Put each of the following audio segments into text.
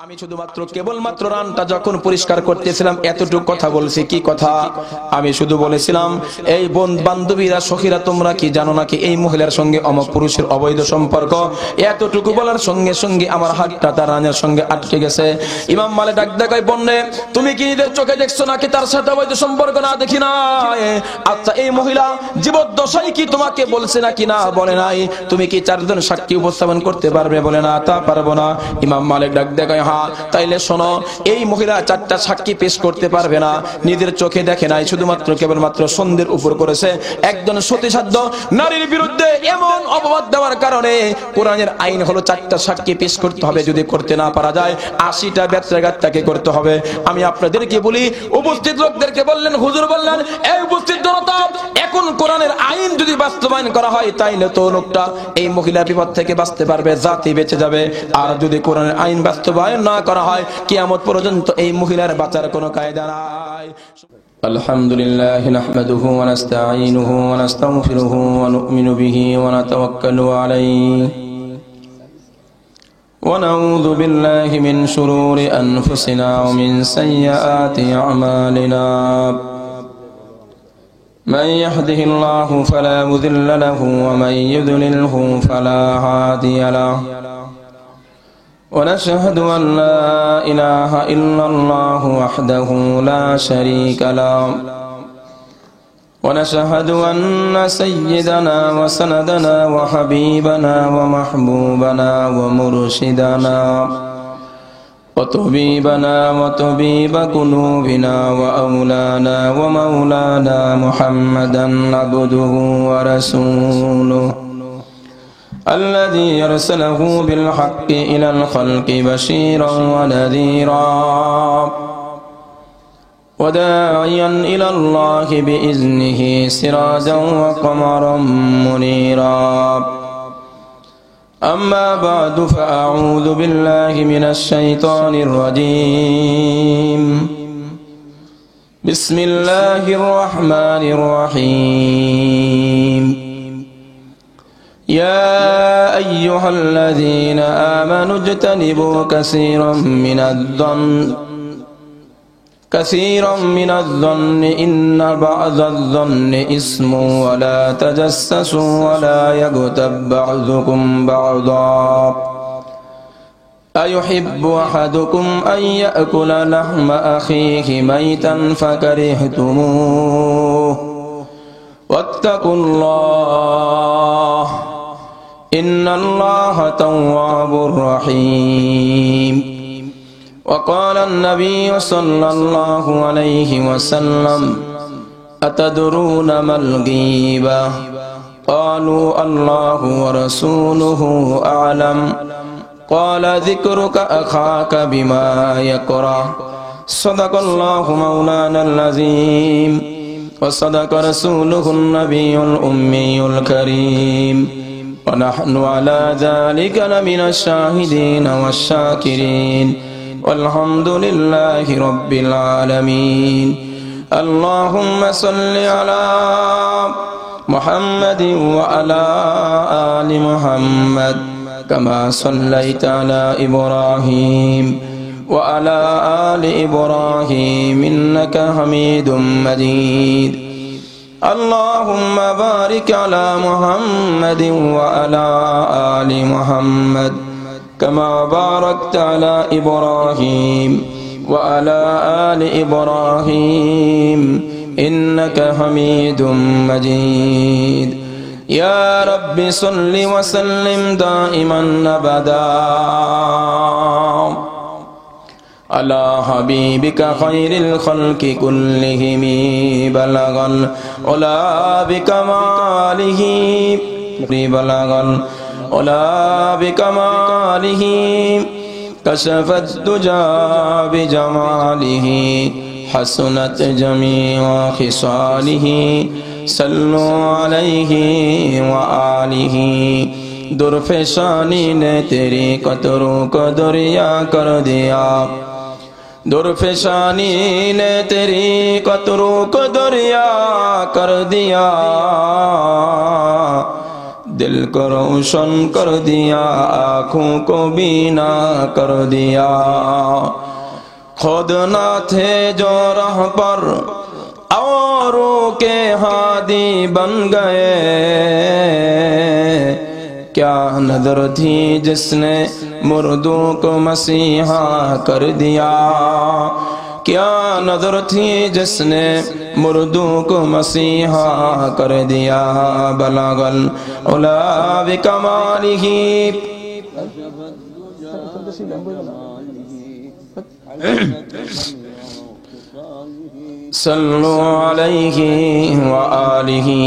আমি শুধুমাত্র কেবলমাত্র রানটা যখন পরিষ্কার করতেছিলাম এতটুকু কথা বলছি। কি কথা? আমি শুধু বলেছিলাম, এই বান্ধবীরা সখীরা তোমরা কি জানো নাকি এই মহিলার সঙ্গে অমুক পুরুষের অবৈধ সম্পর্ক। এতটুকু বলার সঙ্গে সঙ্গে আমার হাতটা তার রানের সঙ্গে আটকে গেছে। ইমাম মালিক ডাক দেখায়, বন্যে তুমি কি নিজের চোখে দেখছো নাকি তার সাথে অবৈধ সম্পর্ক? না, দেখি না। আচ্ছা, এই মহিলা জীবদ্দশায় কি তোমাকে বলছে নাকি? না, বলে নাই। তুমি কি চারজন সাক্ষী উপস্থাপন করতে পারবে? বলে না, তা পারবো না। ইমাম মালিক ডাক দেখায়, হ্যাঁ তাইলে শোনো, এই মহিলা চারটা সাক্ষী পেশ করতে পারবে না, নিজের চোখে দেখে নাই, শুধুমাত্র কেবলমাত্র সন্দেহের উপর করেছে। একজন সতীসাধ্য নারীর বিরুদ্ধে এমন অপবাদ দেওয়ার কারণে কোরআনের আইন হলো চারটা সাক্ষী পেশ করতে হবে। যদি করতে না পারা যায় 80টা ব্যত্যাঘাত তাকে করতে হবে। আমি আপনাদেরকে বলি, উপস্থিত লোকদেরকে বললেন, হুজুর বললেন, এই উপস্থিত জনতা, এখন কোরআনের আইন যদি বাস্তবায়ন করা হয় তাইলে তো লোকটা, এই মহিলা বিপদ থেকে বাঁচতে পারবে, জাতি বেঁচে যাবে। আর যদি কোরআনের আইন বাস্তবায়ন না করা হয়, কিয়ামত পর্যন্ত এই মহিলার বাঁচার কোনো কায়দা নাই। আলহামদুলিল্লাহ নাহমাদুহু ওয়া নাস্তাঈনুহু ওয়া নাস্তাগফিরুহু ওয়া নু'মিনু বিহি ওয়া নাতাওয়াক্কালু আলাইহি ওয়া নাউযু বিল্লাহি মিন শুরুরি আনফুসিনা ওয়া মিন সাইয়্যাতি আ'মালিনা। من يهده الله فلا مضل له ومن يضلله فلا هادي له ونشهد أن لا إله إلا الله وحده لا شريك له ونشهد أن سيدنا وسندنا وحبيبنا ومحبوبنا ومرشدنا وطبيبنا وطبيب قلوبنا وأولانا ومولانا محمدا عبده ورسوله الذي أرسله بالحق إلى الخلق بشيرا ونذيرا وداعيا إلى الله بإذنه سراجا وقمرا منيرا. أما بعد فأعوذ بالله من الشيطان الرجيم. بسم الله الرحمن الرحيم. يا أيها الذين آمنوا اجتنبوا كثيرا من الظن إن بعض الظن إثم ولا تجسسوا ولا يغتب بعضكم بعضا أيحب أحدكم أن يأكل لحم أخيه ميتا فكرهتموه واتقوا الله إن الله تواب رحيم. وقال النبي صلى الله عليه وسلم أتدرون ما الغيبة؟ قالوا الله ورسوله أعلم. قال ذكرك أخاك بما يكره. صدق الله مولانا العظيم وصدق رسوله النبي الأمي الكريم ونحن على ذلك لمن الشاهدين والشاكرين والحمد لله رب العالمين. اللهم صل على محمد وعلى آل محمد كما صليت على إبراهيم وعلى آل إبراهيم إنك حميد مجيد. اللهم بارك على محمد وعلى آل محمد كما باركت على إبراهيم وعلى آل إبراهيم إنك حميد مجيد. يا رب صل وسلم دائما أبدا على حبيبك خير الخلق كلهم بلغ العلا بكماله بلغ العلا بكماله كشف الدجى بجماله حسنت جميع خصاله صلوا عليه وآله. दुर्फेशानी ने तेरी कतरों को दरिया कर दिया, दुर्फेशानी ने तेरी कतरों को दरिया कर दिया, दिल को रोशन कर दिया, आँखों को बीना कर दिया। खुद ना थे जो राह पर औरों के हादी बन गए, क्या नजर थी जिसने मुर्दों को मसीहा कर दिया, क्या नजर थी जिसने मुर्दों को मसीहा कर दिया। बलागल उला बिकमालिही, सल्लु अलैहि व आलिहि।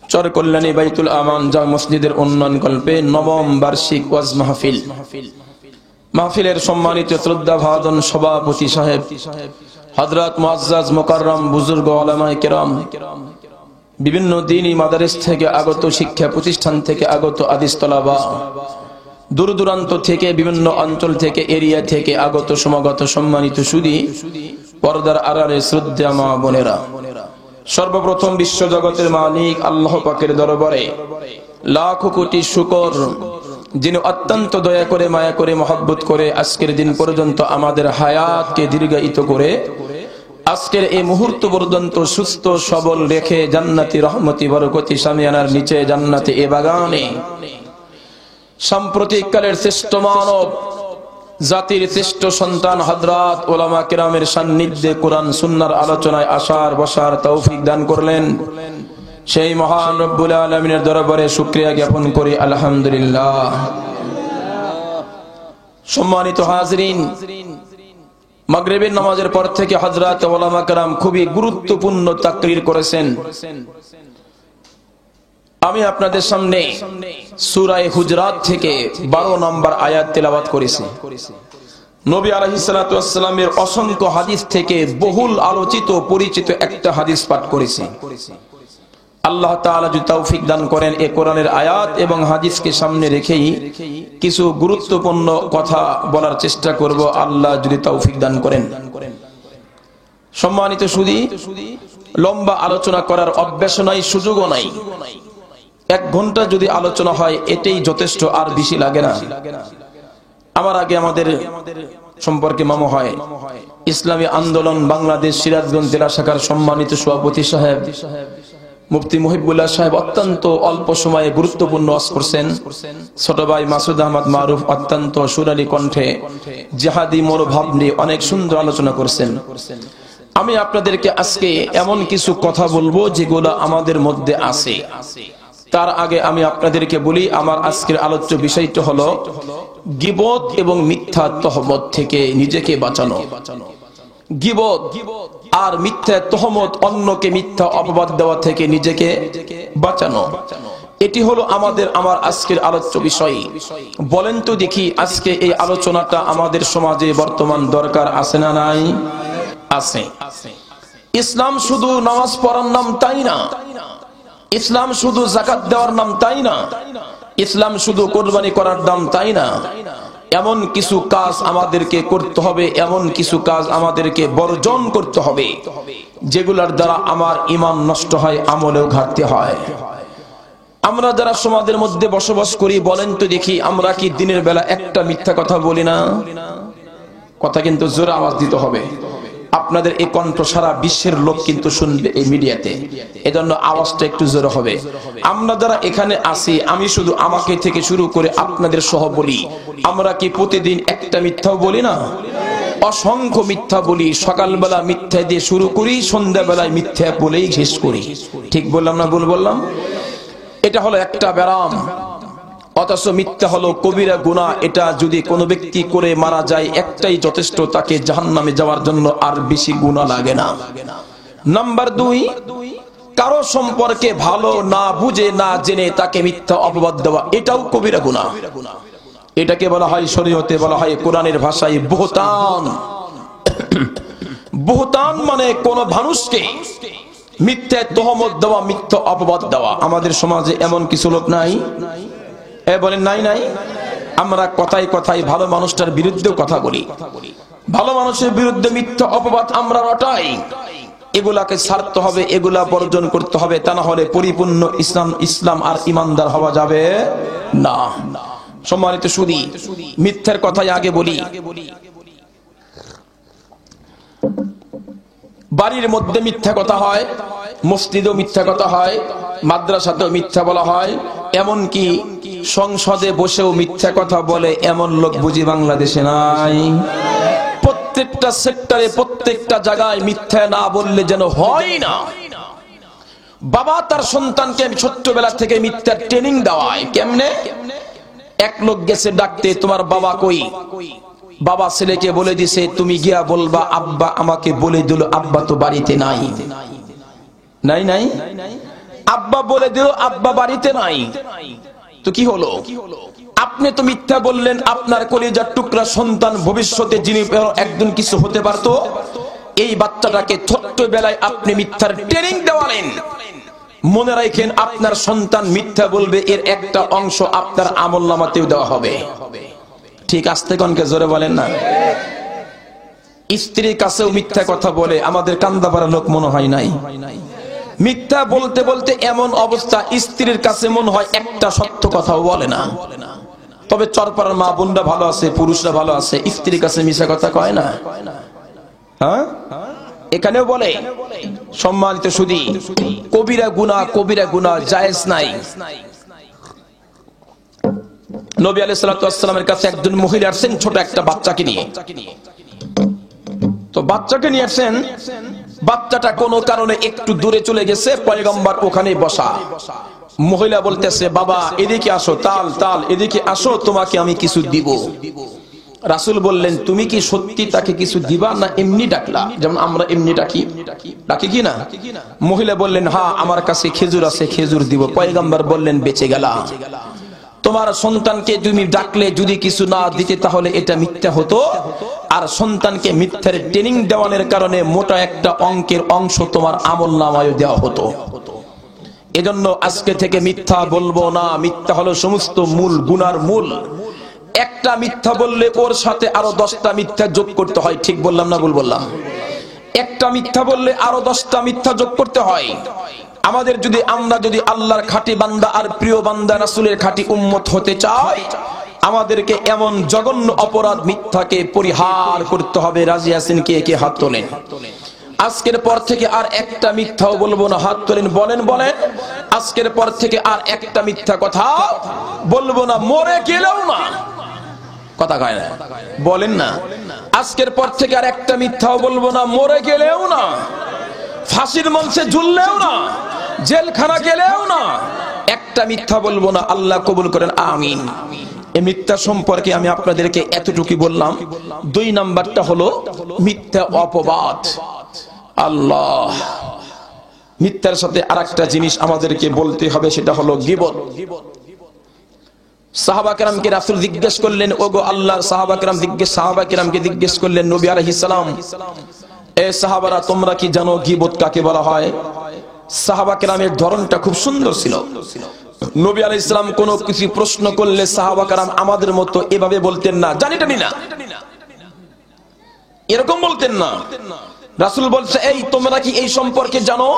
चर कल्याणी बैतुल आमान जा मस्जिদের উন্নয়ন কল্পে নবম বার্ষিক ওয়াজ মাহফিল। মাহফিলের সম্মানিত শ্রদ্ধা ভাজন সভাপতি সাহেব হযরত মুআজ্জাজ মুকাররম বুজুর্গ উলামায়ে কেরাম, বিভিন্ন দ্বীনি মাদারিস থেকে আগত, শিক্ষা প্রতিষ্ঠান থেকে আগত হাদিস তলাবা, দূর দূরান্ত থেকে বিভিন্ন অঞ্চল থেকে এরিয়া থেকে আগত সমাগত সম্মানিত সুধী, পর্দার আড়ালে শ্রদ্ধা মা বোনেরা, সর্বপ্রথম বিশ্ব জগতের মালিক আল্লাহ পাকের দরবারে লাখো কোটি শুকর, যিনি অত্যন্ত দয়া করে মায়া করে মহব্বত করে আজকের দিন পর্যন্ত আমাদের হায়াতকে দীর্ঘায়িত করে আজকের এই মুহূর্ত পর্যন্ত সুস্থ সবল রেখে জান্নাতি রহমতি বরকতি শামিয়ানার নিচে জান্নাতে এ বাগানে সাম্প্রতিক কালের শ্রেষ্ঠ মানব জাতির শ্রেষ্ঠ সন্তান হযরত উলামা কিরামের সান্নিধ্যে কোরআন সুন্নাহর আলোচনায় আসার বসার তৌফিক দান করলেন। সেই মহান রব্বুল আলামিনের দরবারে শুকরিয়া জ্ঞাপন করি আলহামদুলিল্লাহ। সম্মানিত হাজরিন, মাগরিবের নামাজের পর থেকে হযরত উলামা কিরাম খুবই গুরুত্বপূর্ণ তাকরীর করেছেন। আমি আপনাদের সামনে সূরা হুজরাত থেকে 12 নম্বর আয়াত তেলাওয়াত করেছি। নবী আলাইহিস সালাতু ওয়াস সালামের অসংখ্য হাদিস থেকে বহুল আলোচিত পরিচিত একটা হাদিস পাঠ করেছি। আল্লাহ তাআলা যদি তৌফিক দান করেন এই কোরআনের আয়াত এবং হাদিসকে সামনে রেখেই কিছু গুরুত্বপূর্ণ কথা বলার চেষ্টা করব, আল্লাহ যদি তৌফিক দান করেন। সম্মানিত সুধী, লম্বা আলোচনা করার অভ্যাস নাই, সুযোগও নাই। 1 ঘন্টা যদি আলোচনা হয় এটাই যথেষ্ট, আর বেশি লাগে না। আমার আগে আমাদের সম্পর্কে মামু হয় ইসলামী আন্দোলন বাংলাদেশ সিরাজগঞ্জ জেলা শাখার সম্মানিত সভাপতি সাহেব মুফতি মুহিবুল্লাহ সাহেব অত্যন্ত অল্প সময়ে গুরুত্বপূর্ণ ওয়াজ করছেন। ছোট ভাই মাসুদ আহমদ মারুফ অত্যন্ত সুরালি কণ্ঠে জিহাদি মনোভাব নিয়ে অনেক সুন্দর আলোচনা করছেন। আমি আপনাদেরকে আজকে এমন কিছু কথা বলবো যেগুলো আমাদের মধ্যে আছে। তার আগে আমি আপনাদেরকে বলি, আমার আজকের আলোচ্য বিষয়টা হলো গীবত এবং মিথ্যা তহমত থেকে নিজেকে বাঁচানো। গীবত আর মিথ্যা তহমত, অন্যকে মিথ্যা অপবাদ দেওয়া থেকে নিজেকে বাঁচানো, এটি হলো আমার আজকের আলোচ্য বিষয়। বলেন তো দেখি, আজকে এই আলোচনাটা আমাদের সমাজে বর্তমান দরকার আছে না নাই? আছে। ইসলাম শুধু নামাজ পড়ার নাম তাই না, ইসলাম শুধু যাকাত দেওয়ার নাম তাই না, ইসলাম শুধু কুরবানি করার নাম তাই না। এমন কিছু কাজ আমাদেরকে করতে হবে, এমন কিছু কাজ আমাদেরকে বর্জন করতে হবে যেগুলোর দ্বারা আমার ঈমান নষ্ট হয়, আমলেও ঘাটতি হয়। আমরা যারা সমাজের মধ্যে বসবাস করি, বলেন তো দেখি, আমরা কি দিনের বেলা একটা মিথ্যা কথা বলি না? কথা কিন্তু জোরে আওয়াজ দিতে হবে। আপনাদের এই কণ্ঠ সারা বিশ্বের লোক কিন্তু শুনবে এই মিডিয়াতে, এজন্য আওয়াজটা একটু জোরে হবে। আমরা যারা এখানে আছি, আমি শুধু আমাকে থেকে শুরু করে আপনাদের সহ বলি, আমরা কি প্রতিদিন একটা মিথ্যাও বলি না? অসংখ্য মিথ্যা বলি। সকালবেলা মিথ্যা দিয়ে শুরু করি, সন্ধ্যাবেলায় মিথ্যা বলেই শেষ করি। ঠিক বললাম না ভুল বললাম? এটা হলো একটা ব্যারাম। অথচ মিথ্যা হলো কবিরা গুনাহ। এটা যদি কোনো ব্যক্তি করে মারা যায়, একটাই যথেষ্ট, তাকে জাহান্নামে যাওয়ার জন্য আর বেশি গুনাহ লাগে না। নাম্বার 2, কারো সম্পর্কে ভালো না বুঝে না জেনে তাকে মিথ্যা অপবাদ দেওয়া, এটাও কবিরা গুনাহ। এটাকে বলা হয়, শরীয়তে বলা হয় কোরআনের ভাষায় বুহতান। বুহতান মানে কোন মানুষকে মিথ্যা তহমত দেওয়া, মিথ্যা অপবাদ দেওয়া। আমাদের সমাজে এমন কিছু লোক নাই? বলেন নাই? নাই। আমরা কথায় কথায় ভালো মানুষটার বিরুদ্ধে কথা বলি, ভালো মানুষের বিরুদ্ধে মিথ্যা অপবাদ আমরা রটাই। এগুলাকে ছাড়তে হবে, এগুলা বর্জন করতে হবে, তা না হলে পরিপূর্ণ ইসলাম আর ইমানদার হওয়া যাবে না। সম্মানিত সুধী, মিথ্যার কথাই আগে বলি। বাড়ির মধ্যে মিথ্যা কথা হয়, মসজিদেও মিথ্যা কথা হয়, মাদ্রাসাতেও মিথ্যা বলা হয়, এমনকি সংসদে বসেও মিথ্যা কথা বলে এমন লোক বুঝি বাংলাদেশে নাই? প্রত্যেকটা সেক্টরে, প্রত্যেকটা জায়গায় মিথ্যা না বললে যেন হয় না। বাবা তার সন্তানকে ছোট্টবেলা থেকে মিথ্যার ট্রেনিং দেওয়ায়। কেমনে? এক লোক গেছে ডাকতে, তোমার বাবা কই? বাবা ছেলেকে বলে দিছে, তুমি গিয়া বলবা আব্বা আমাকে বলে দিল আব্বা তো বাড়িতে নাই। নাই নাই আব্বা বলে দিল আব্বা বাড়িতে নাই। তো কি হলো? আপনি তো মিথ্যা বললেন। আপনার কলিজার টুকরা সন্তান ভবিষ্যতে যিনি একদিন কিছু হতে পারতো, এই বাচ্চাটাকে ছোট্ট বেলায় আপনি মিথ্যার ট্রেনিং দেওয়ালেন। মনে রাখেন, আপনার সন্তান মিথ্যা বলবে, এর একটা অংশ আপনার আমলনামাতেও দেওয়া হবে। ঠিক আস্তে কনকে জোরে বলেন না। স্ত্রীর কাছেও মিথ্যা কথা বলে, আমাদের কান্দাপাড়ার লোক মনে হয় নাই। মিথ্যা বলতে বলতে এমন অবস্থা, স্ত্রীর কাছে মনে হয় একটা সত্য কথাও বলে না। তবে চরপাড়ার মা বোনরা ভালো আছে, পুরুষরা ভালো আছে, স্ত্রীর কাছে মিশা কথা কয় না। হ্যাঁ, এখানেও বলে। সম্মানিত সুধী, কবিরা গুনাহ জায়েজ নাই। নবী আলাইহিস সালাতু ওয়াস সালামের কাছে একজন মহিলা আসেন ছোট একটা বাচ্চাকে নিয়ে। তো বাচ্চাকে নিয়ে আসেন, বাচ্চাটা কোনো কারণে একটু দূরে চলে গেছে, পয়গম্বর ওখানে বসা। মহিলা বলতেছে, বাবা এদিকে আসো, তাল এদিকে আসো, তোমাকে আমি কিছু দিব। রাসূল বললেন, তুমি কি সত্যি তাকে কিছু দিবা না এমনি ডাকলা? যেমন আমরা এমনি ডাকি কি না? মহিলা বললেন, হ্যাঁ আমার কাছে খেজুর আছে, খেজুর দিব। পয়গম্বর বললেন, বেঁচে গেলা। তোমার সন্তানকে তুমি ডাকলে যদি কিছু না দিতে তাহলে এটা মিথ্যা হতো, আর সন্তানকে মিথ্যার ট্রেনিং দেওয়ানোর কারণে মোটা একটা অঙ্কের অংশ তোমার আমলনামায় দেওয়া হতো। এজন্য আজকে থেকে মিথ্যা বলবো না। মিথ্যা হলো সমস্ত মূল গুনার মূল। একটা মিথ্যা বললে ওর সাথে আরো 10টা মিথ্যা যোগ করতে হয়। ঠিক বললাম না ভুল বললাম? একটা মিথ্যা বললে আরো 10টা মিথ্যা যোগ করতে হয়। আমরা যদি আল্লাহর খাঁটি বান্দা আর প্রিয় বান্দা রাসূলের খাঁটি উম্মত হতে চাই, আমাদেরকে এমন জঘন্য অপরাধ মিথ্যাকে পরিহার করতে হবে। রাজি আছেন কে কে? হাত তোলেন। আজকের পর থেকে আর একটা মিথ্যাও বলবো না। হাত তোলেন, বলেন। আজকের পর থেকে আর একটা মিথ্যা কথা বলবো না, মরে গেলেও না। কথা কয় না? বলেন না। আজকের পর থেকে আর একটা মিথ্যাও বলবো না, মরে গেলেও না, ফাঁসির মঞ্চে ঝুললেও না, জেলখানা গেলেও না, একটা মিথ্যা বলবো না। আল্লাহ কবুল করেন, আমিন। এই মিথ্যা সম্পর্কে আমি আপনাদেরকে এতটুকু বললাম। 2 নাম্বারটা হলো মিথ্যা অপবাদ। আল্লাহ, মিথ্যার সাথে আরেকটা জিনিস আমাদেরকে বলতে হবে, সেটা হলো গীবত। সাহাবা কেরামকে রাসূল জিজ্ঞেস করলেন, ওগো আল্লাহর সাহাবা কেরামকে জিজ্ঞেস করলেন, নবী আলাইহিস সালাম, এ সাহাবারা তোমরা কি জানো গীবত কাকে বলা হয়? সাহাবা কেরামের ধরনটা খুব সুন্দর ছিল। নবী আলাইহিস সালাম কোনো কিছু প্রশ্ন করলে সাহাবা কেরাম আমাদের মতো এভাবে বলতেন না, জানি না, এরকম বলতেন না। রাসূল বলছে, এই তোমরা কি এই সম্পর্কে জানো?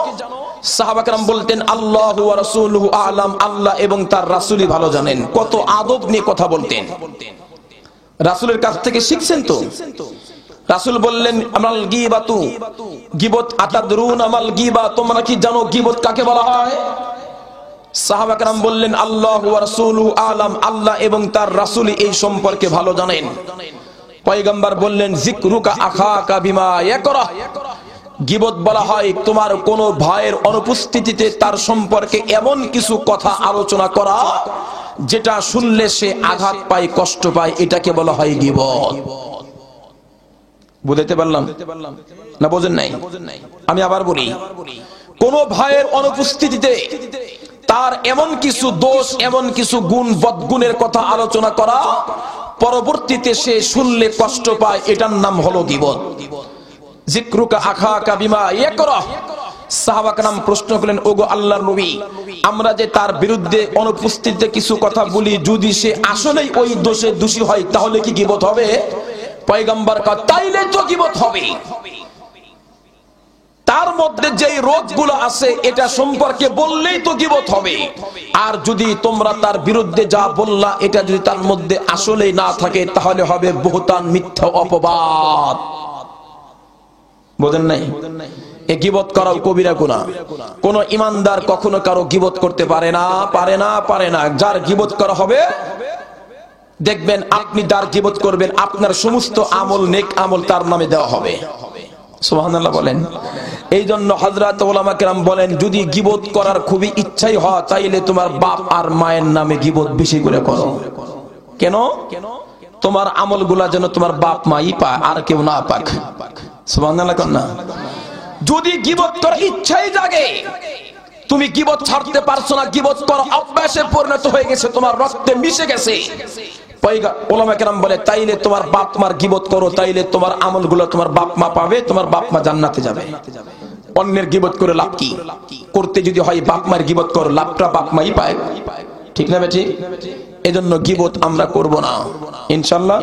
সাহাবা কেরাম বলতেন, আল্লাহু ওয়া রাসূলুহু আ'লাম, আল্লাহ এবং তার রাসূলই ভালো জানেন। কত আদব নিয়ে কথা বলতেন, রাসূলের কাছ থেকে শিখছেন তো। রাসূল বললেন, আমাল গীবাতু, গীবত আতাদরুন আমাল গীবা, তোমরা কি জানো গীবত কাকে বলা হয়? সাহাবা কেরাম বললেন, আল্লাহু ওয়া রাসূলুহু আ'লাম, আল্লাহ এবং তার রাসূলই এই সম্পর্কে ভালো জানেন। পয়গম্বর বললেন, যিকরুকা আখাকা বিমা ইয়াকরাহ, গীবত বলা হয় তোমার কোন ভাইয়ের অনুপস্থিতিতে তার সম্পর্কে এমন কিছু কথা আলোচনা করা যেটা শুনলে সে আঘাত পায়, কষ্ট পায়, এটাকে বলা হয় গীবত। বুঝতে পারলাম না? বোঝেন নাই? আমি আবার বলি, কোন ভাইয়ের অনুপস্থিতিতে তার এমন কিছু দোষ, এমন কিছু গুণ, বদগুণের কথা আলোচনা করা, পরবর্তীতে সে শুনলে কষ্ট পায়, এটার নাম হলো গীবত। যিকরুকা আখাকা বিমা ইয়াকরাহ। সাহাবা কেরাম প্রশ্ন করলেন, ওগো আল্লাহর নবী, আমরা যে তার বিরুদ্ধে অনুপস্থিতিতে কিছু কথা বলি, যদি সে আসলেই ওই দোষে দোষী হয় তাহলে কি গীবত হবে? পয়গম্বর কা তাইলে তো গীবত হবে। তার মধ্যে যেই রোগগুলো আছে এটা সম্পর্কে বললেই তো গীবত হবে। আর যদি তোমরা তার বিরুদ্ধে যা বললা এটা যদি তার মধ্যে আসলেই না থাকে তাহলে হবে বুহতান, মিথ্যা, অপবাদ। বোঝেন নাই? এই গীবত করাও কবিরা গুনাহ। কোন ইমানদার কখনো কারো গীবত করতে পারে না, পারে না, পারে না। যার গীবত করা হবে দেখবেন আপনি যার গীবত করবেন আপনার সমস্ত আমল, নেক আমল তার নামে দেওয়া হবে। সুবহানাল্লাহ বলেন। এই জন্য হযরত উলামা কেরাম বলেন যদি গীবত করার খুবই ইচ্ছাই হয় তাইলে তোমার বাপ আর মায়ের নামে গীবত বেশি করে করো। কেন? তোমার আমলগুলা যেন তোমার বাপ মাই পায়, আর কেউ না পাক। সুবহানাল্লাহ কন্না। যদি গীবত করার ইচ্ছাই জাগে, তুমি গীবত ছাড়তে পারছো না, গীবত করা অভ্যাসে পরিণত হয়ে গেছে, তোমার রক্তে মিশে গেছে, উলামা কেরাম বলে তাইলে তোমার বাপ মার গীবত করো, তাইলে তোমার আমলগুলো তোমার বাপ মা পাবে, তোমার বাপ মা জান্নাতে যাবে। অন্যের গীবত করে লাভ কি? করতে যদি হয় বাপ মার গীবত করো, লাভটা বাপ মাই পায়। ঠিক না বেঠি? এজন্য গীবত আমরা করব না ইনশাআল্লাহ।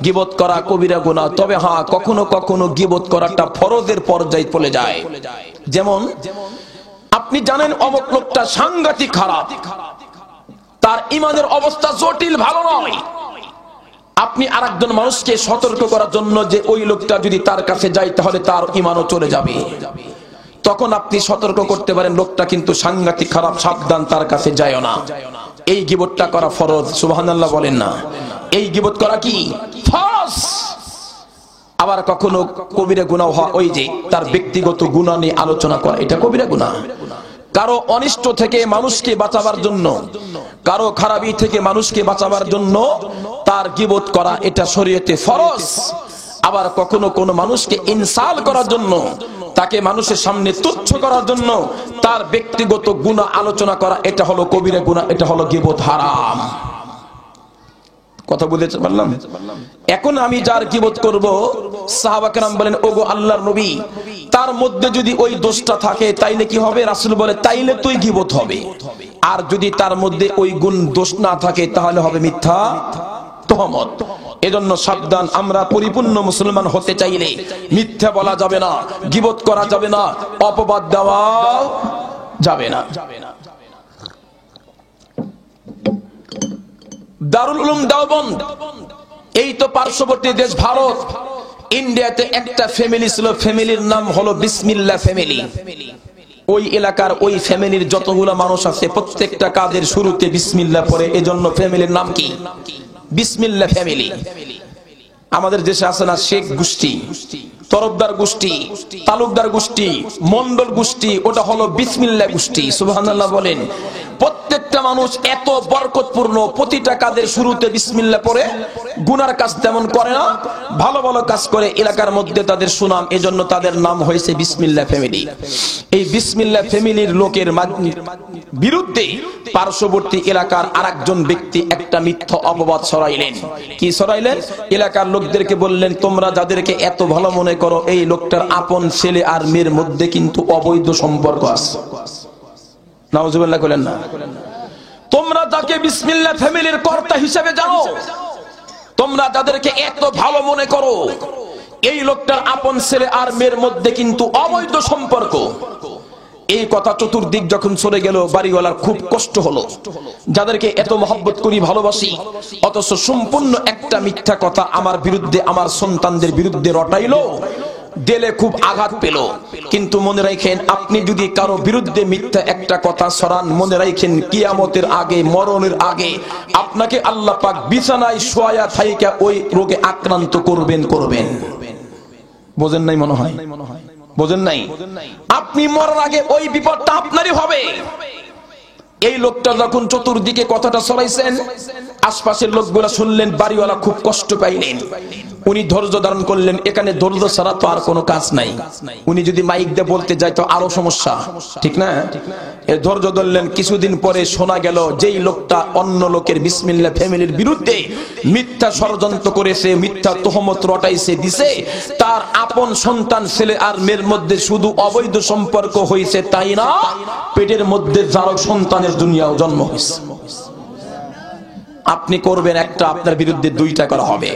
গীবত করা কবিরা গুনাহ। তবে হ্যাঁ, কখনো কখনো গীবত করাটা ফরজের পর্যায়ে চলে যায়। যেমন আপনি জানেন অমুক লোকটা সাংঘাতিক খারাপ, তার ঈমানের অবস্থা জটিল, ভালো নয়। আপনি আরেকজন মানুষকে সতর্ক করার জন্য যে ওই লোকটা যদি তার কাছে যায় তাহলে তার ঈমানও চলে যাবে, তখন আপনি সতর্ক করতে পারেন লোকটা কিন্তু সাংঘাতিক খারাপ, সাবধান, তার কাছে যায়ও না। এই গীবতটা করা ফরজ। সুবহানাল্লাহ বলেন না? এই গীবত করা কি ফরজ। আবার কখনো কবিরা গুনাহ হয় ওই যে তার ব্যক্তিগত গুনাহ নিয়ে আলোচনা করা, এটা কবিরা গুনাহ। কারো অনিষ্ট থেকে মানুষকে বাঁচাবার জন্য, কারো খারাপি থেকে মানুষকে বাঁচাবার জন্য তার গীবত করা, এটা শরীয়তে ফরজ। আবার কখনো কোন মানুষকে ইনসাল করার জন্য, তাকে মানুষের সামনে তুচ্ছ করার জন্য তার ব্যক্তিগত গুনাহ আলোচনা করা, এটা হলো কবিরা গুনাহ, এটা হলো গীবত, হারাম। কথা বুঝতে পারলাম? এখন আমি যার গীবত করব, সাহাবা কেরাম বলেন ওগো আল্লাহর নবী, তার মধ্যে যদি ওই দোষটা থাকে তাইলে কি হবে? রাসূল বলে তাইলে তুই গীবত হবে। আর যদি তার মধ্যে ওই গুণ দোষ না থাকে তাহলে হবে মিথ্যা তুহমত। এজন্য সাবধান, আমরা পরিপূর্ণ মুসলমান হতে চাইলে মিথ্যা বলা যাবে না, গীবত করা যাবে না, অপবাদ দেওয়া যাবে না। দারুল উলুম দেওবন্দ, এই তো পার্শ্ববর্তী দেশ ভারত, ইন্ডিয়াতে একটা ফ্যামিলি ছিল, ফ্যামিলির নাম হলো বিসমিল্লাহ ফ্যামিলি। ওই এলাকার ওই ফ্যামিলির যতগুলো মানুষ আছে প্রত্যেকটা কাজের শুরুতে বিসমিল্লাহ পড়ে, এজন্য ফ্যামিলির নাম কি? বিসমিল্লাহ ফ্যামিলি। আমাদের দেশে আছে না শেখ গোষ্ঠী, তরফদার গোষ্ঠী, তালুকদার গোষ্ঠী, মন্ডল গোষ্ঠী, ওটা হলো বিসমিল্লাহ গোষ্ঠী। সুবহানাল্লাহ বলেন। প্রত্যেকটা মানুষ এত বরকতপূর্ণ, প্রতিটা কাজের শুরুতে বিসমিল্লাহ পড়ে, গুনার কাজ তেমন করে না, ভালো ভালো কাজ করে, এলাকার মধ্যে তাদের সুনাম, এজন্য তাদের নাম হয়েছে বিসমিল্লাহ ফ্যামিলি। এই বিসমিল্লাহ ফ্যামিলির লোকের বিরুদ্ধে পার্শ্ববর্তী এলাকার আরেকজন ব্যক্তি একটা মিথ্যা অপবাদ ছড়াইলেন। কি ছড়াইলেন? এলাকার লোকদেরকে বললেন তোমরা যাদেরকে এত ভালো মনে করো, এই লোকটার আপন ছেলে আর মেয়ের মধ্যে কিন্তু অবৈধ সম্পর্ক আছে। নাউজুবিল্লাহ বলেন না? তোমরা যাকে বিসমিল্লাহ ফ্যামিলির কর্তা হিসেবে জানো, তোমরা যাদেরকে এত ভালো মনে করো, এই লোকটার আপন ছেলে আর মেয়ের মধ্যে কিন্তু অবৈধ সম্পর্ক। এই কথা চতুর্দিক যখন চলে গেল, বাড়িওয়ালার খুব কষ্ট হলো। যাদেরকে এত মহব্বত করি, ভালোবাসি, অথচ সম্পূর্ণ একটা মিথ্যা কথা আমার বিরুদ্ধে, আমার সন্তানদের বিরুদ্ধে রটাইলো, দিলে খুব আঘাত পেল। কিন্তু মনে রাখেন, আপনি যদি কারো বিরুদ্ধে মিথ্যা একটা কথা ছড়ান, মনে রাখেন কিয়ামতের আগে, মরণের আগে আপনাকে আল্লাহ পাক বিছানায় শোয়া থাইকা ওই রোগে আক্রান্ত করবেন। বোঝেন নাই মনে হয়? বোঝেন নাই? আপনি মরার আগে ওই বিপদটা আপনারই হবে। এই লোকটা যখন চতুর্দিকে কথাটা ছড়াইছেন, আশপাশের লোকগুলা শুনলেন, বাড়িওয়ালা খুব কষ্ট পাইলেন। উনি ধৈর্য ধারণ করলেন। এখানে ধৈর্য ছাড়া তো আর কোনো কাজ নাই। উনি যদি মাইক দিয়ে বলতে যায় তো আরো সমস্যা, ঠিক না? এর ধৈর্য ধরলেন। কিছুদিন পরে শোনা গেল যেই লোকটা অন্য লোকের বিসমিল্লাহ ফ্যামিলির বিরুদ্ধে মিথ্যা ষড়যন্ত্র করেছে, মিথ্যা তহমত রটাইছে দিছে, তার আপন সন্তান ছেলে আর মেয়ের মধ্যে শুধু অবৈধ সম্পর্ক হয়েছে তাই না, পেটের মধ্যে জারক সন্তানের দুনিয়াও জন্ম হয়েছে। আপনি করবেন একটা, আপনার বিরুদ্ধে দুইটা করা হবে।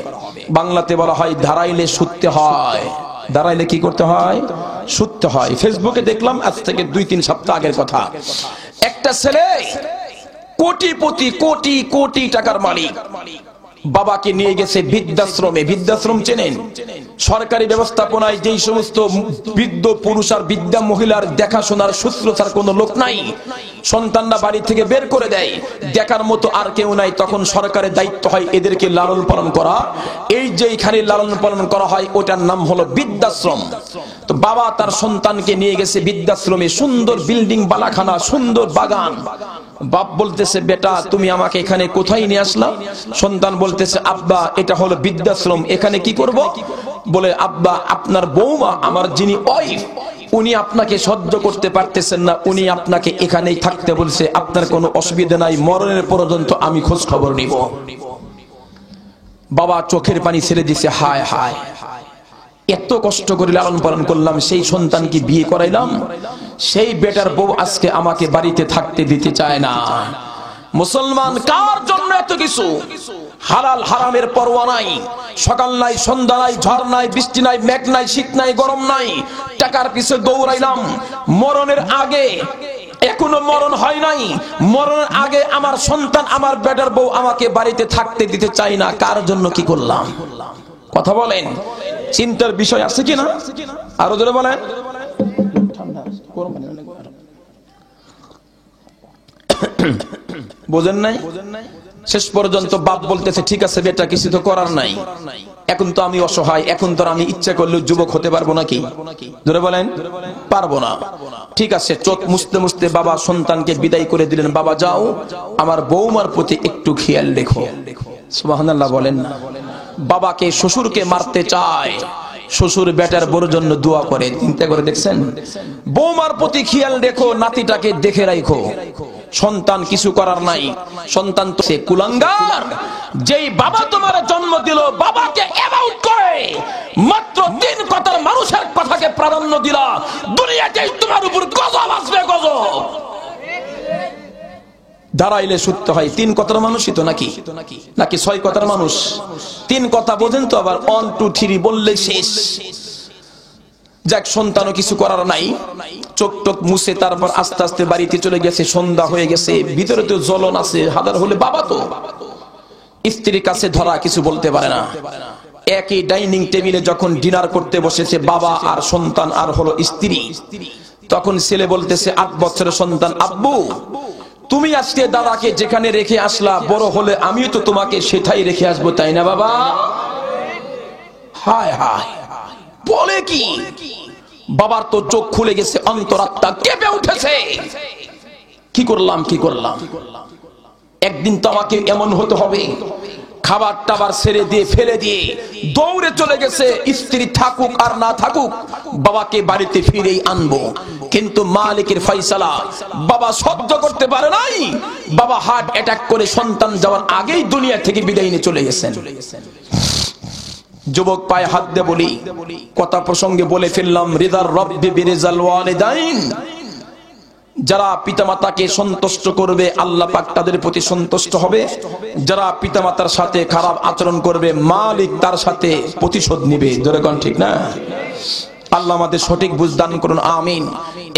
বাংলাতে বলা হয় ধারাইলে শুতে হয়। দাঁড়াইলে কি করতে হয়? শুতে হয়। ফেসবুকে দেখলাম আজ থেকে 2-3 সপ্তাহ আগের কথা, একটা ছেলে কোটিপতি, কোটি কোটি টাকার মালিক, বাবাকে নিয়ে গেছে বৃদ্ধাশ্রমে। বৃদ্ধাশ্রম চেনেন? সরকারি ব্যবস্থাপনায় যেই সমস্ত বৃদ্ধ পুরুষ আর বৃদ্ধা মহিলার দেখাশোনার শুশ্রূষার কোনো লোক নাই, সন্তানরা বাড়ি থেকে বের করে দেয়, দেখার মতো আর কেউ নাই, তখন সরকারের দায়িত্ব হয় এদেরকে লালন পালন করা। এই যে এখানে লালন পালন করা হয় ওটার নাম হলো বৃদ্ধাশ্রম। তো বাবা তার সন্তানকে নিয়ে গেছে বৃদ্ধাশ্রমে, সুন্দর বিল্ডিং, বালাখানা, সুন্দর বাগান। বাপ বলতেছে, বেটা তুমি আমাকে এখানে কোথায় নিয়ে আসলা? সন্তান বলতেছে, আব্বা এটা হলো বৃদ্ধাশ্রম, এখানে কি করব? বলে, আব্বা আপনার বৌমা, আমার যিনি ওয়াইফ, উনি আপনাকে সহ্য করতে পারতেছেন না, উনি আপনাকে এখানেই থাকতে বলছে, আপনার কোনো অসুবিধা নাই, মরণের পর্যন্ত আমি খোঁজ খবর নিব। বাবা চোখের পানি ছেড়ে দিছে, হায় হায়, এত কষ্ট করে লালন পালন করলাম, সেই সন্তানকে বিয়ে করাইলাম, সেই বেটার বউ আজকে আমাকে বাড়িতে থাকতে দিতে চায় না। মুসলমান কার জন্য এত কিছু? হালাল হারামের পরোয়া নাই, সকাল নাই, সন্ধ্যা নাই, ঝড় নাই, বৃষ্টি নাই, মেঘ নাই, শীত নাই, গরম নাই, টাকার পিছে দৌড়াইলাম। মরণের আগে, এখনো মরণ হয় নাই, মরণের আগে আমার সন্তান, আমার বেটার বউ আমাকে বাড়িতে থাকতে দিতে চায় না। কার জন্য কি করলাম? কথা বলেন, চিন্তার বিষয় আছে কিনা? আরো জোরে বলেন। বোঝেন নাই? শেষ পর্যন্ত বাপ বলতেছে, ঠিক আছে বেটা, কিছু তো করার নাই, এখন তো আমি অসহায়, এখন তো আমি ইচ্ছা করলেও যুবক হতে পারবো নাকি? জোরে বলেন, পারবো না। ঠিক আছে, চোখ মুছতে মুছতে বাবা সন্তানকে বিদায় করে দিলেন। বাবা যাও, আমার বৌমার প্রতি একটু খেয়াল রেখো। সুবহানাল্লাহ বলেন না? বাবাকে, শ্বশুরকে মারতে চায়, শ্বশুর বেটার বড় জন্য দোয়া করে। চিন্তা করে দেখছেন? বৌমার প্রতি খেয়াল রেখো, নাতিটাকে দেখে রাখো। সন্তান কিছু করার নাই, সন্তান তো সে কুলাঙ্গার। যেই বাবা তোমার জন্ম দিল, বাবাকে অ্যাবাউট করে মাত্র 3 কথার মানুষের কথাকে প্রাধান্য দিলা, দুনিয়াতেই তোমার উপর গজব আসবে, গজব। দাঁড়াইলে সত্য হয় 3 কথার মানুষই তো, নাকি নাকি 6 কথার মানুষ? 3 কথা বোঝেন তো, আবার 1 2 3 বললে শেষ। যাক, সন্তানও কিছু করার নাই, চোখ টোক মুছে তারপর আস্তে আস্তে বাড়িতে চলে গেছে। সন্ধ্যা হয়ে গেছে, ভিতরে তো জ্বলন আছে, হাজার হলে বাবা তো স্ত্রীর কাছে ধরা, কিছু বলতে পারে না। একই ডাইনিং টেবিলে যখন ডিনার করতে বসেছে বাবা আর সন্তান আর হলো স্ত্রী, তখন ছেলে বলতেছে, 8 বছরের সন্তান, আব্বু তুমি আজকে দাদাকে যেখানে রেখে আসলা, বড় হলে আমিও তো তোমাকে সেটাই রেখে আসবো, তাই না বাবা? হায় হায়, বলে কি? বাবার তো চোখ খুলে গেছে, অন্তরাত্মা কেঁপে উঠেছে। কি করলাম, কি করলাম? একদিন তো আমাকে এমন হতে হবে। খাবার টাবার ছেড়ে দিয়ে, ফেলে দিয়ে দৌড়ে চলে গেছে, স্ত্রী থাকুক আর না থাকুক বাবাকে বাড়িতে ফিরেই আনবো। কিন্তু মালিকের ফয়সালা, বাবা সহ্য করতে পারে নাই। বাবা হার্ট অ্যাটাক করে সন্তান যাওয়ার আগেই দুনিয়া থেকে বিদায় নিয়ে চলে গেছেন। যুবক পায়ে হাত দিয়ে বলি, কথা প্রসঙ্গে বলে ফেললাম, রিদার রব্বি বিরিজাল ওয়ালিদাইন। যারা পিতামাতাকে সন্তুষ্ট করবে, আল্লাহ পাক তাদের প্রতি সন্তুষ্ট হবে। যারা পিতামাতার সাথে খারাপ আচরণ করবে, মালিক তার সাথে প্রতিশোধ নিবে। জোরে কোন ঠিক না? আল্লাহ আমাদের সঠিক বুঝ দান করুন, আমিন।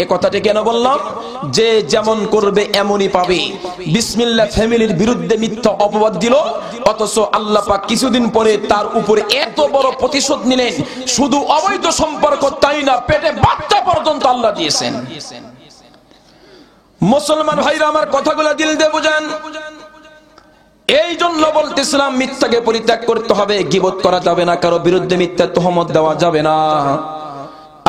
এই কথাটি কেন বললাম? যে যেমন করবে এমনই পাবে। বিসমিল্লাহ ফ্যামিলির বিরুদ্ধে মিথ্যা অপবাদ দিল, অথচ আল্লাহ পাক কিছুদিন পরে তার উপরে এত বড় প্রতিশোধ নিলেন। শুধু অবৈধ সম্পর্ক তাই না, পেটে বাচ্চা পর্যন্ত আল্লাহ দিয়েছেন। মুসলমান ভাইরা আমার কথাগুলো দিল দিয়ে বুঝেন। এই জন্য বলতেছিলাম, মিথ্যাকে পরিত্যাগ করতে হবে, গীবত করা যাবে না, কারো বিরুদ্ধে মিথ্যা তহমত দেওয়া যাবে না।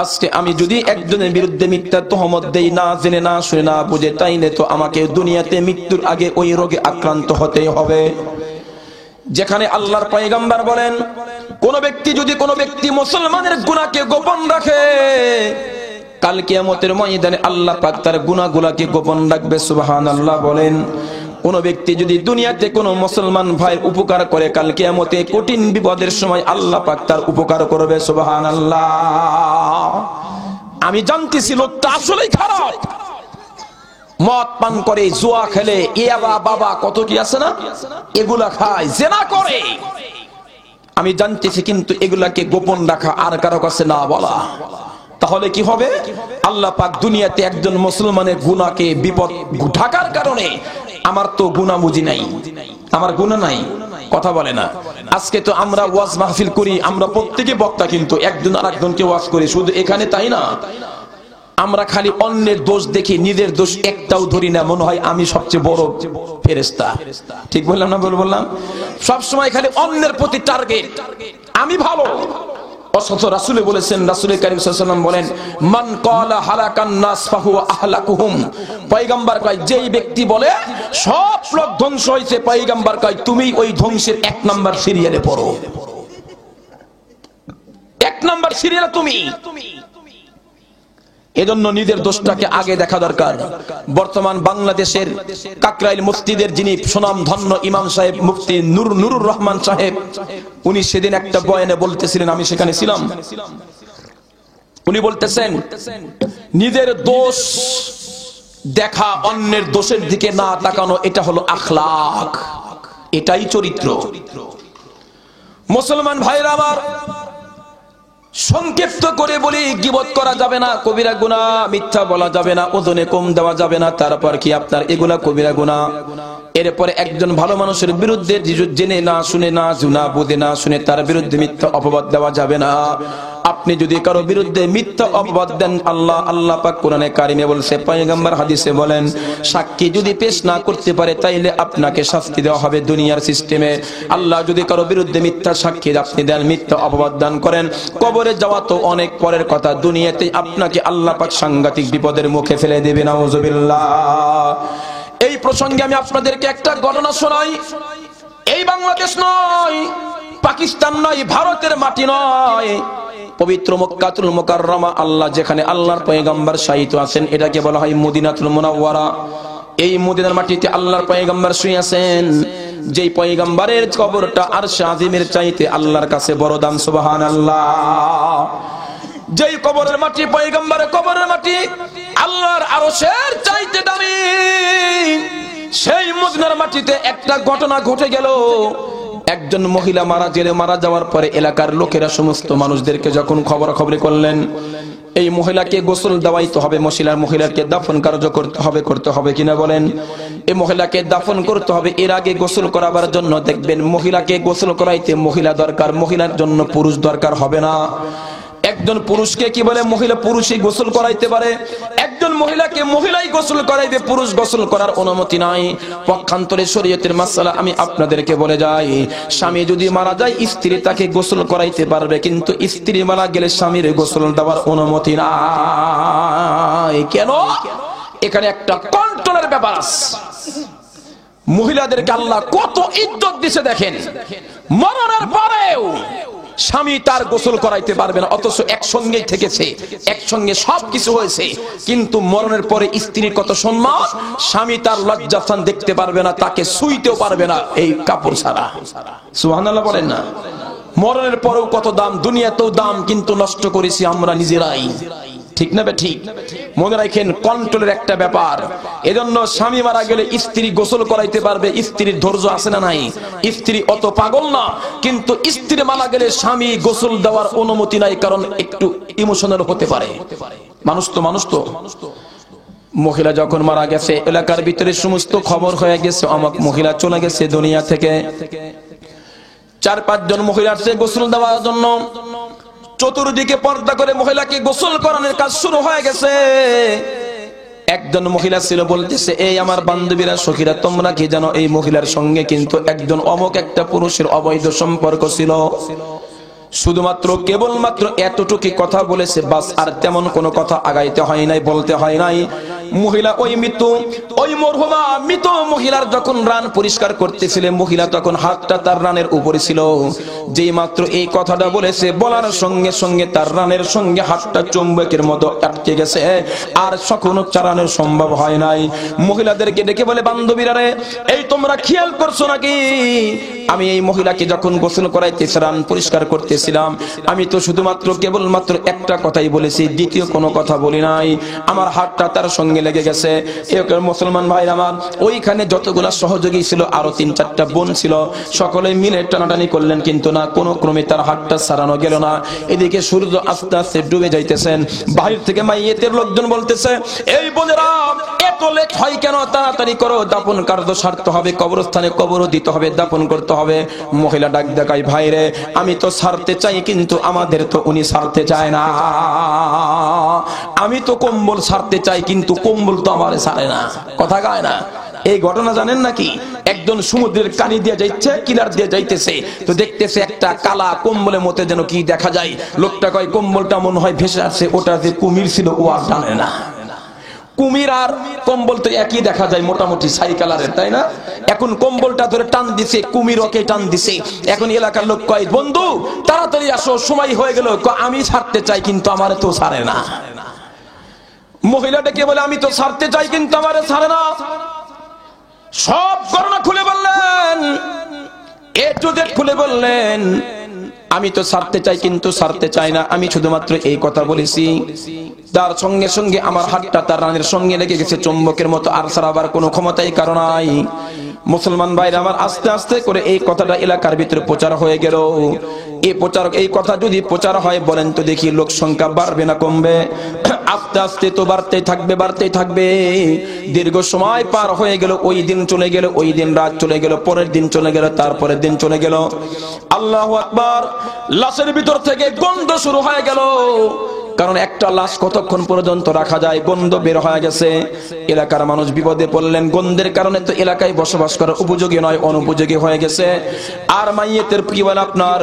আজকে আমি যদি একজনের বিরুদ্ধে মিথ্যা তহমত দেই, না জেনে, না শুনে, না বুঝে, তাইলে তো আমাকে দুনিয়াতে মৃত্যুর আগে ওই রোগে আক্রান্ত হতেই হবে। যেখানে আল্লাহর পয়গম্বর বলেন, কোন ব্যক্তি যদি কোনো ব্যক্তি মুসলমানের গুনাহকে গোপন রাখে, কাল কিয়ামতের ময়দানে আল্লাহ পাক তার গুনাহগুলোকে গোপন রাখবে। সুবহানাল্লাহ বলেন। কোন ব্যক্তি যদি দুনিয়াতে কোন মুসলমান ভাইয়ের উপকার করে, কাল কিয়ামতে কঠিন বিপদের সময় আল্লাহ পাক তার উপকার করবে। সুবহানাল্লাহ। আমি জানতেছি লোকটা আসলেই খারাপ, মদ পান করে, জুয়া খেলে, ইয়াবা বাবা কত কি আছে না, এগুলা খায়, জেনা করে। আমি জানতেছি, কিন্তু এগুলাকে গোপন রাখা আর কারো কাছে না বলা। তাহলে কি হবে? আল্লাহ পাক দুনিয়াতে একজন মুসলমানের গুনাহকে বিপদ ঢাকার কারণে, আমার তো গুনাহ বুঝি নাই, আমার গুনাহ নাই, কথা বলে না। আজকে তো আমরা ওয়াজ মাহফিল করি, আমরা প্রত্যেকে বক্তা, কিন্তু একজন আরেকজনকে ওয়াজ করি। শুধু এখানে তাই না, আমরা খালি অন্যের দোষ দেখি, নিজের দোষ একটাও ধরি না। মনে হয় আমি সবচেয়ে বড় ফেরেশতা। ঠিক বললাম না? বললাম সব সময় খালি অন্যের প্রতি টার্গেট, আমি ভালো। অথচ রাসূল বলেছেন, রাসূল কারীম সাল্লাল্লাহু আলাইহি ওয়াসাল্লাম বলেন, মান ক্বালা হালাকান নাস ফাহুয়া আহলাকুহুম। পয়গম্বর কয়, যেই ব্যক্তি বলে সব লোক ধ্বংস হয়েছে, পয়গম্বর কয় তুমি ওই ধ্বংসের 1 নাম্বার সিরিয়ালে পড়ো, 1 নাম্বার সিরিয়ালে তুমি। এজন্য নিজের দোষটাকে আগে দেখা দরকার। বর্তমান বাংলাদেশের কাকরাইল মসজিদের যিনি সুনাম ধন্য ইমাম সাহেব মুফতি নুরুর রহমান সাহেব, উনি সেদিন একটা বয়ানে বলতেছিলেন, আমি সেখানে ছিলাম। উনি বলতেছেন, নিজের দোষ দেখা, অন্যের দোষের দিকে না তাকানো, এটা হলো আখলাক, এটাই চরিত্র। মুসলমান ভাইরা আমার, সংক্ষিপ্ত করে বলি, গীবত করা যাবে না, কবিরা গুনাহ, মিথ্যা বলা যাবে না, ওজনে কম দেওয়া যাবে না। তারপর কি আপনার এগুলা কবিরা গুনাহ। এরপরে একজন ভালো মানুষের বিরুদ্ধে জেনে না শুনে না, জুনা বুঝে না শুনে তার বিরুদ্ধে মিথ্যা অপবাদ দেওয়া যাবে না। আপনি যদি কারো বিরুদ্ধে মিথ্যা অপবাদ দেন, আল্লাহ পাক কোরআনে কারিমে বলছে, পয়গম্বর হাদিসে বলেন, সাক্ষী যদি পেশ না করতে পারে তাইলে আপনাকে শাস্তি দেওয়া হবে দুনিয়ার সিস্টেমে। আল্লাহ যদি কারো বিরুদ্ধে মিথ্যা সাক্ষী আপনি দেন, মিথ্যা অপবাদ দান করেন, কবরে যাওয়া তো অনেক পরের কথা, দুনিয়াতে আপনাকে আল্লাহ পাক সাংঘাতিক বিপদের মুখে ফেলে দেবে। নাউজুবিল্লাহ। এই প্রসঙ্গে আমি আপনাদেরকে একটা ঘটনা শোনাই। এই বাংলাদেশ নয়, পাকিস্তান নয়, ভারতের মাটি নয়, পবিত্র মক্কাতুল মুকাররমা, আল্লাহ যেখানে আল্লাহর পয়গম্বর শায়িত আছেন, এটাকে বলা হয় মদিনাতুল মুনাওয়ারা। এই মদিনার মাটিতে আল্লাহর পয়গম্বর শুয়ে আছেন, যেই পয়গম্বরের কবরটা আরশে আজিমের চাইতে আল্লাহর কাছে বড় দাম। সুবহানাল্লাহ। যেই কবরের মাটি, পয়গম্বরের কবরের মাটি আল্লাহর আরশের চাইতে দামি, সেই মদিনার মাটিতে একটা ঘটনা ঘটে গেল। একজন মহিলা মারা যাওয়ার পরে এলাকার লোকেরা সমস্ত মানুষদেরকে যখন খবরাখবরি করলেন, এই মহিলাকে গোসল দেওয়াইতে হবে, মহিলাকে দাফন কার্য করতে হবে কিনা বলেন? এই মহিলাকে দাফন করতে হবে। এর আগে গোসল করাবার জন্য দেখবেন, মহিলাকে গোসল করাইতে মহিলা দরকার, মহিলার জন্য পুরুষ দরকার হবে না। একজন পুরুষকে কি বলে, মহিলা পুরুষই গোসল করাইতে পারে, একজন মহিলাকে মহিলাই গোসল করাইবে, পুরুষ গোসল করার অনুমতি নাই। পক্ষান্তরে শরীয়তের মাসআলা আমি আপনাদেরকে বলে যাই, স্বামী যদি মারা যায় স্ত্রী তাকে গোসল করাইতে পারবে, কিন্তু স্ত্রী মারা গেলে স্বামীর গোসল দেওয়ার অনুমতি নাই। কেন? এখানে একটা কন্ট্রোলের ব্যাপার আছে। মহিলাদেরকে আল্লাহ কত ইজ্জত দিছে দেখেন, মরণের পরেও স্বামী তার গোসল করাইতে পারবে না, অথচ একসঙ্গেই থেকেছে, একসঙ্গে সবকিছু হয়েছে, কিন্তু মরণের পরে স্ত্রীর কত সম্মান, স্বামী তার লজ্জাস্থান দেখতে পারবে না, তাকে ছুঁইতেও পারবে না এই কাপড় ছাড়া। সুবহানাল্লাহ বলেন না? মরণের পরেও কত দাম, দুনিয়াতেও দাম, কিন্তু নষ্ট করেছি আমরা নিজেরাই। ঠিক না? ঠিক। মনে রাখেন, কন্ট্রোলের একটা ব্যাপার। এজন্য স্বামী মারা গেলে স্ত্রী গোসল করাইতে পারবে, স্ত্রীর ধৈর্য আছে না নাই? স্ত্রী অত পাগল না, কিন্তু স্ত্রী মারা গেলে স্বামী গোসল দেওয়ার অনুমতি নাই, কারণ একটু ইমোশনাল হতে পারে। মানুষ তো মহিলা যখন মারা গেছে, এলাকার ভিতরে সমস্ত খবর হয়ে গেছে, অমুক মহিলা চলে গেছে দুনিয়া থেকে। 4-5 জন মহিলা আসছে গোসল দেওয়ার জন্য। চতুর্দিকে পর্দা করে মহিলাকে গোসল করানোর কাজ শুরু হয়ে গেছে। একজন মহিলা ছিল, বলতেছে, এই আমার বান্ধবীরা, সখীরা, তোমরা কি জানো এই মহিলার সঙ্গে কিন্তু একজন অমুক একটা পুরুষের অবৈধ সম্পর্ক ছিল। শুধুমাত্র কেবলমাত্র এতটুকু কথা বলেছে, বাস, আর তেমন কোনো কথা আগাইতে হয় নাই, বলতে হয় নাই। মহিলা ওই মরহুমা মৃত মহিলার যখন রান পরিষ্কার করতেছিলেন, মহিলা তখন হাতটা তার রানের উপরে ছিল। যেই মাত্র এই কথাটা বলেছে, বলার সঙ্গে সঙ্গে তার রানের সঙ্গে হাতটা চুম্বকের মতো আটকে গেছে, আর কখনো চালানো সম্ভব হয় নাই। মহিলাদেরকে ডেকে বলে, বান্ধবীরা রে, এই তোমরা খেয়াল করছো নাকি আমি এই মহিলাকে যখন গোসল করাইতেছিলাম, পরিষ্কার করতেছিলাম, আমি তো শুধুমাত্র কেবলমাত্র একটা কথাই বলেছি, দ্বিতীয় কোনো কথা বলি নাই। আমার হাতটা তার সঙ্গে লেগে গেছে। মুসলমান ভাই আমার, ওইখানে যতগুলা সহযোগী ছিল, আরো 3-4টা বোন ছিল, সকলে মিলে টানাটানি করলেন, কিন্তু না, কোনো ক্রমে তার হাতটা সারানো গেল না। এদিকে সূর্য আস্তে আস্তে ডুবে যাইতেছেন। বাহির থেকে মাইয়েতের লোকজন বলতেছে, এই বোনেরা এত লেট হয় কেন, তাড়াতাড়ি করো, দাফন কার্য সারতে হবে, কবরস্থানে কবরও দিতে হবে, দাফন করতে হবে। মহিলা ডাক দেখায়, ভাইরে আমি তো সারতে চাই, কিন্তু আমাদের তো উনি সারতে চায় না। আমি তো কম্বল সারতে চাই, কিন্তু কম্বল তো আমার সারে না। কথা গায় না। এই ঘটনা জানেন নাকি? একজন সমুদ্রের কানি দিয়ে যাইছে, কিনার দিয়ে যাইতেছে, তো দেখতেছে একটা কালা কম্বলের মতো যেন কি দেখা যায়। লোকটা কয়, কম্বলটা মনে হয় ভেসে আসছে, ওটা যে কুমির ছিল ও আর জানে না। কুমির আর কম্বল তো একই দেখা যায়, মোটামুটি ছাই কালারের, তাই না? এখন কম্বলটা ধরে টান দিছে, কুমির ওকে টান দিছে। এখন এলাকার লোক কয়, বন্ধু তাড়াতাড়ি আসো, সময় হয়ে গেল। আমি ছাড়তে চাই, কিন্তু আমারে তো ছাড়ে না। মহিলাটাকে বলে, আমি তো ছাড়তে চাই, কিন্তু আমারে ছাড়ে না। সব ঘটনা খুলে বললেন, এ টু জেড খুলে বললেন, আমি তো ছাড়তে চাই, কিন্তু ছাড়তে চাই না। আমি শুধুমাত্র এই কথা বলেছি। তার সঙ্গে সঙ্গে আমার হাতটা তার রানের সঙ্গে লেগে গেছে চুম্বকের মতো, আর ছাড়াবার কোনো ক্ষমতাই কারণ নাই। মুসলমান ভাইরা আমার, আস্তে আস্তে করে এই কথাটা এলাকার ভিতরে প্রচার হয়ে গেল। এই কথা যদি প্রচার হয়, বলেন তো দেখি, লোক সংখ্যা বাড়বে না কমবে? আস্তে আস্তে তো বাড়তেই থাকবে, বাড়তেই থাকবে। দীর্ঘ সময় পার হয়ে গেল, ওই দিন চলে গেল, ওই দিন রাত চলে গেল, পরের দিন চলে গেল, তারপরের দিন চলে গেল। আল্লাহু আকবার। লাশের ভিতর থেকে গন্ধ শুরু হয়ে গেল। কারণ একটা লাশ কতক্ষণ পর্যন্ত রাখা যায়? গন্ধ বের হয়ে গেছে। এলাকার মানুষ বিপদে পড়লেন। গন্ধের কারণে তো এলাকায় বসবাস করার উপযোগী নয়, অনুপযোগী হয়ে গেছে। আর মাইয়েতের কি বলে আপনার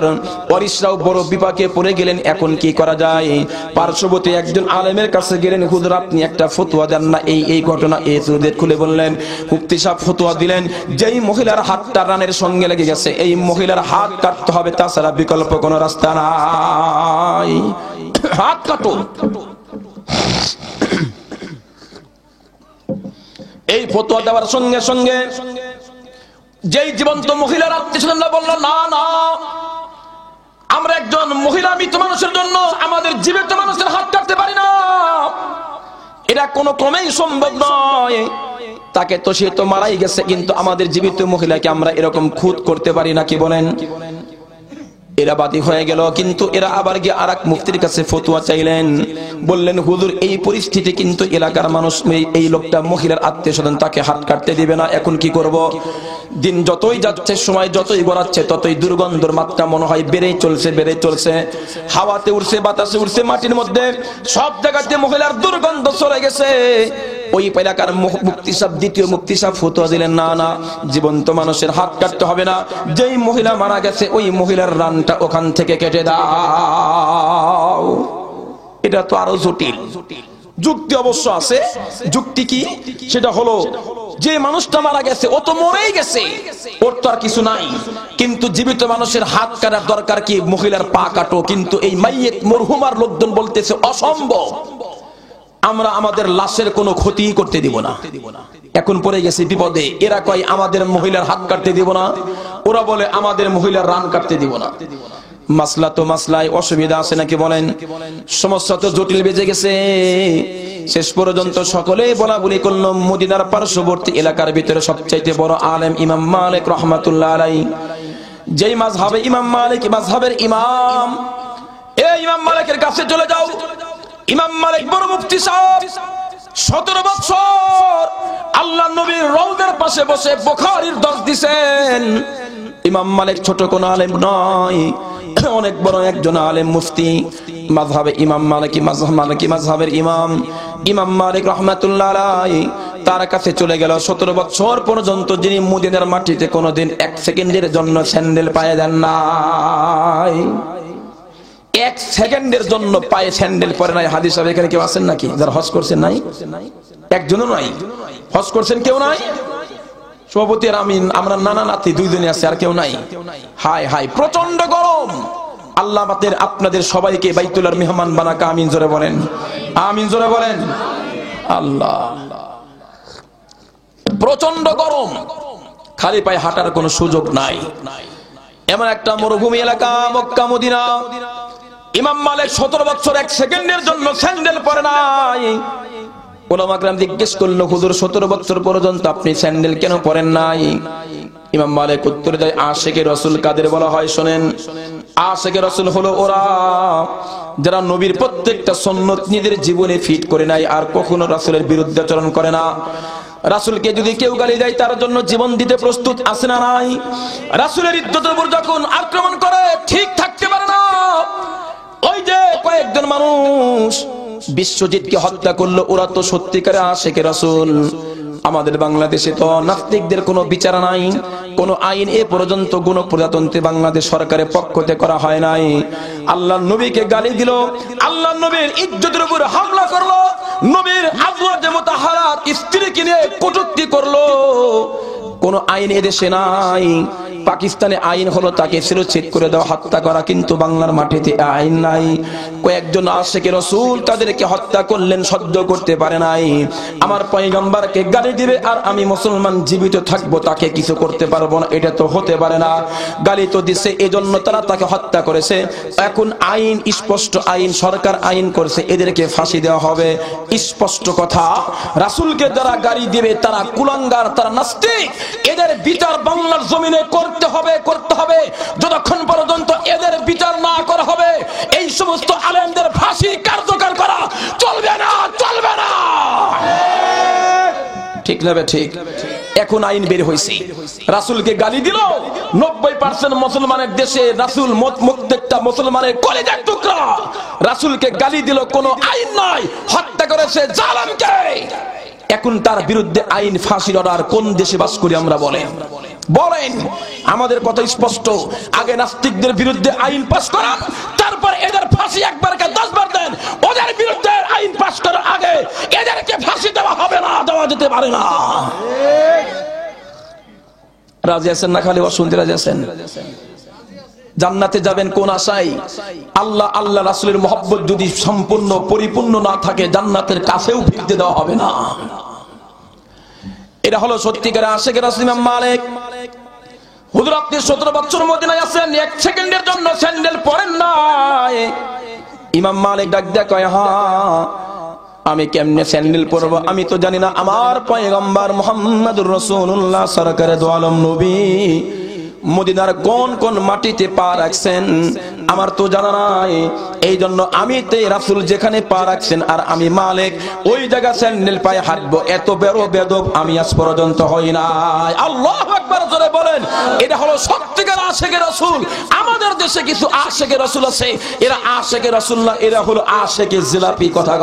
ওয়ারিসরাও বড় বিপাকে পড়ে গেলেন। এখন কি করা যায়? পার্শ্ববর্তী একজন আলেমের কাছে গেলেন, হুজুর আপনি একটা ফতোয়া দেন না, এই ঘটনা। এই সুদের খুলে বললেন। মুফতি সাহেব ফতোয়া দিলেন, যেই মহিলার হাতটা রানের সঙ্গে লেগে গেছে, এই মহিলার হাত কাটতে হবে, তাছাড়া বিকল্প কোনো রাস্তা নাই। হাত কাটো। এই ফতোয়া দেওয়ার সঙ্গে সঙ্গে যেই জীবন্ত মহিলার আত্মীয়স্বজনরা বলল, না না, আমরা একজন মহিলা মৃত মানুষের জন্য আমাদের জীবিত মানুষের হাত কাটতে পারি না, এটা কোনো ক্রমেই সম্ভব নয়। তাকে তো সে তো মারাই গেছে, কিন্তু আমাদের জীবিত মহিলাকে আমরা এরকম খুদ করতে পারি না, কি বলেন? এরা বাদী হয়ে গেল। কিন্তু এরা আবার গিয়ে আরেক মুফতির কাছে ফতোয়া চাইলেন। বললেন, হুজুর এই পরিস্থিতি কিন্তু এলাকার মানুষ, এই লোকটা মহিলার আত্মীয়স্বজন, তাকে হাত কাটতে দিবে না, এখন কি করব? দিন যতই যাচ্ছে, সময় যতই গড়াচ্ছে, ততই দুর্গন্ধের মাত্রা মনে হয় বেড়েই চলছে, বেড়েই চলছে। হাওয়াতে উড়ছে, বাতাসে উড়ছে, মাটির মধ্যে সব জায়গাতে মহিলার দুর্গন্ধ চলে গেছে। ওই এলাকার মুফতি সাহেব, দ্বিতীয় মুফতি সাহেব ফতোয়া দিলেন, না না, জীবন্ত মানুষের হাত কাটতে হবে না, যেই মহিলা মারা গেছে ওই মহিলার রানটা ওখান থেকে কেটে দাও। এটা তো আরো জটিল। যুক্তি অবশ্য আছে। যুক্তি কি? সেটা হলো, যে মানুষটা মারা গেছে ও তো মরেই গেছে, ওর তো আর কিছু নাই, কিন্তু জীবিত মানুষের হাত কাটার দরকার কি? মহিলার পা কাটো। কিন্তু এই মাইয়েত মরহুমার লোকজন বলতেছে অসম্ভব, আমরা আমাদের লাশের কোনো ক্ষতি করতে দিব না। এখন পড়ে গেছে বিপদে। এরা কয় আমাদের মহিলার হাত কাটতে দিব না, ওরা বলে আমাদের মহিলার রান কাটতে দিব না। মাসলা তো মাসলায় অসুবিধা আছে নাকি বলেন? সমস্যা তো জটিল বেজে গেছে। শেষ পর্যন্ত সকলেই বলা বলি করল, মদিনার পার্শ্ববর্তী এলাকার ভিতরে সবচাইতে বড় আলেম ইমাম মালিক রাহমাতুল্লাহ আলাইহি, যেই মাযহাবে ইমাম মালিক মাযহাবের ইমাম, এই ইমাম মালিকের কাছে চলে যাও। ইমাম মালিক বড় মুফতি সাহেব, 17 বছর আল্লাহর নবীর রওজার পাশে বসে বুখারীর দর্স দিবেন। ইমাম মালিক ছোট কোন আলেম নয়, অনেক বড় একজন আলেম, মুফতি। মাযহাবে ইমাম মালিকি মাযহাবের ইমাম ইমাম মালিক রাহমাতুল্লাহ আলাইহি তার কাছে চলে গেল। 17 বছর পর্যন্ত যিনি মদিনার মাটিতে কোনোদিন 1 সেকেন্ডের জন্য স্যান্ডেল পায়ে দেন নাই, 1 সেকেন্ডের জন্য পায়ে স্যান্ডেল পরে নাই। হাদিস সাহেব এখানে কেউ আছেন নাকি যারা হজ করছেন? নাই, একজনও নাই। হজ করছেন কেউ নাই? সভাপতি আর আমি, আমরা নানা নাতি 2 জনই আছে, আর কেউ নাই। হাই হাই, প্রচন্ড গরম। আল্লাহ আপনাদের সবাইকে বাইতুল্লাহর মেহমান বানাকা আমিন জোরে বলেন, আমিন জোরে বলেন। আল্লাহ, প্রচন্ড গরম, খালি পায়ে হাঁটার কোনো সুযোগ নাই। এমন একটা মরুভূমি এলাকা মক্কা মদিনা। ইমাম মালিক 17 বছর 1 সেকেন্ডের জন্য স্যান্ডেল পরে নাই। উলামা کرام জিজ্ঞেস করলো, হুজুর 17 বছর পর্যন্ত আপনি স্যান্ডেল কেন পরেন নাই? ইমাম মালিক উত্তর দেয়, আশিকে রাসূল কাদের বলা হয় শুনেন। আশিকে রাসূল হলো ওরা যারা নবীর প্রত্যেকটা সুন্নাত নিজের জীবনে ফিট করে নাই আর কখনো রাসূলের বিরুদ্ধে আচরণ করে না। রাসূলকে যদি কেউ গালি দেয় তার জন্য জীবন দিতে প্রস্তুত আছে না নাই? রাসূলের ইজ্জতের উপর যখন আক্রমণ করে ঠিক থাকতে পারে না। ওই যে কয়েকজন মানুষ বিশ্বজিৎকে হত্যা করলো, ওরা তো সত্যিকারে আশিকে রাসূল। আমাদের বাংলাদেশে তো নাস্তিকদের কোনো বিচার নাই, কোনো আইন এ পর্যন্ত গণপ্রজাতন্ত্রী বাংলাদেশ সরকারের পক্ষ থেকে করা হয় নাই। আল্লাহর নবীকে গালি দিল, আল্লাহর নবীর ইজ্জতের উপর হামলা করলো, নবীর আজওয়াজে মুতাহহারাত স্ত্রীকে নিয়ে কটূক্তি করলো। কোন আইন এদেশে নাই। পাকিস্তানে আইন হলো তাকে শিরচ্ছেদ করে দেওয়া, হত্যা করা, কিন্তু বাংলার মাটিতে আইন নাই। কয়েকজন আশিকে রাসূল তাদেরকে হত্যা করলেন, সহ্য করতে পারে নাই। আমার পয়গম্বরকে গালি দিবে আর আমি মুসলমান জীবিত থাকবো, তাকে কিছু করতে পারবো না, এটা তো হতে পারে না। গালি তো দিছে, এজন্য তারা তাকে হত্যা করেছে। এখন আইন স্পষ্ট, আইন সরকার আইন করছে, এদেরকে ফাঁসি দেওয়া হবে। স্পষ্ট কথা, রাসূলকে যারা গালি দিবে তারা কুলাঙ্গার, তারা নাস্তিক। এদের বিচার বাংলার জমিনে করতে হবে। যতক্ষণ পর্যন্ত এদের বিচার না করা হবে এই সমস্ত আলেমদের ফাঁসি কার্যকর করা চলবে না। ঠিক না? ঠিক। এখন আইন বের হয়েছে, রাসূলকে গালি দিল 90% মুসলমানের দেশে রাসূল প্রত্যেকটা মুসলমানের কলিজার টুকরা। রাসূলকে গালি দিল, কোনো আইন নাই, হত্যা করেছে জালেমকে। এখন তার বিরুদ্ধে আইন, ফাঁসির অর্ডার। কোন দেশে বাস করি আমরা বলেন? আমাদের কথা স্পষ্ট, আগে নাস্তিকদের বিরুদ্ধে আইন পাস করান, তারপর এদের ফাঁসি একবার কে 10 বার দেন। ওদের বিরুদ্ধে আইন পাস করার আগে এদেরকে ফাঁসি দেওয়া হবে না, দেওয়া যেতে পারে না। রাজি আছেন না? খালি শুনতে রাজি আছেন? জান্নাতে যাবেন কোন আশায়? আল্লাহ রাসূলের মহব্বত যদি সম্পূর্ণ পরিপূর্ণ না থাকে জান্নাতের কাছেও ফিরতে দেওয়া হবে না। এটা হলো সত্যিকারের আশিকে রাসূল ইমাম মালিক। হুজুর আপনি 17 বছর মদিনায় আছেন, 1 সেকেন্ডের জন্য স্যান্ডেল পরেন নাই। ইমাম মালিক ডাক দেয়া কয়, হ্যাঁ আমি কেমনে স্যান্ডেল পরবো? আমি তো জানি না আমার পয়গম্বর মুহাম্মদুর রাসূলুল্লাহ সরকারে দো আলম নবী মদিনার কোন কোন মাটিতে পা রাখছেন আমার তো জানা নাই। এই জন্য আমি তে রাসূল যেখানে পা রাখছেন আর আমি মালিক ওই জায়গা স্যান্ডেল পায়ে হাঁটবো, এত বড় বেদব আমি আজ পর্যন্ত হই নাই। আল্লাহু আকবার জোরে বলেন। এটা হলো সত্যিকার আশিকে রাসূল। আমাদের দেশে কিছু আশিকে রাসূল আছে, এরা আশিকে রাসূল না, এরা হলো আশিকে জিলাপি। কথা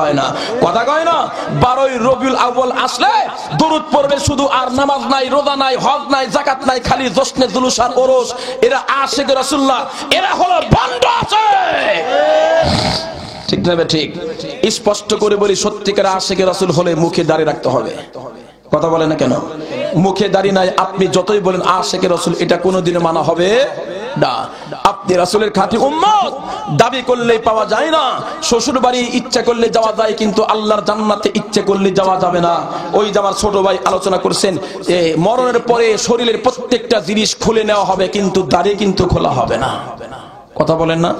কয় না? 12ই রবিউল আউয়াল আসলে দরুদ পড়বে শুধু, আর নামাজ নাই, রোজা নাই, হজ নাই, যাকাত নাই, খালি জশ্নে জুলুস আর ওরস। এরা আশিকে রাসূলুল্লাহ, এরা হলো বন্ড আছে। ঠিক না? ঠিক। স্পষ্ট করে বলি, সত্যিকার আশিকে রাসূল হলে মুখে দাড়ি রাখতে হবে। কথা বলে না কেন? মুখে দাড়ি নাই, আপনি যতই বলেন আশিকে রাসূল, এটা কোনোদিনও মানা হবে না। আপনি রাসূলের খাঁটি উম্মত দাবি করলেই পাওয়া যায় না। শ্বশুর বাড়ি ইচ্ছা করলে যাওয়া যায়, কিন্তু আল্লাহর জান্নাতে ইচ্ছে করলে যাওয়া যাবে না। ওই যে আমার ছোট ভাই আলোচনা করছেন, মরণের পরে শরীরের প্রত্যেকটা জিনিস খুলে নেওয়া হবে, কিন্তু দাড়ি কিন্তু খোলা হবে না। কথা বলেন না?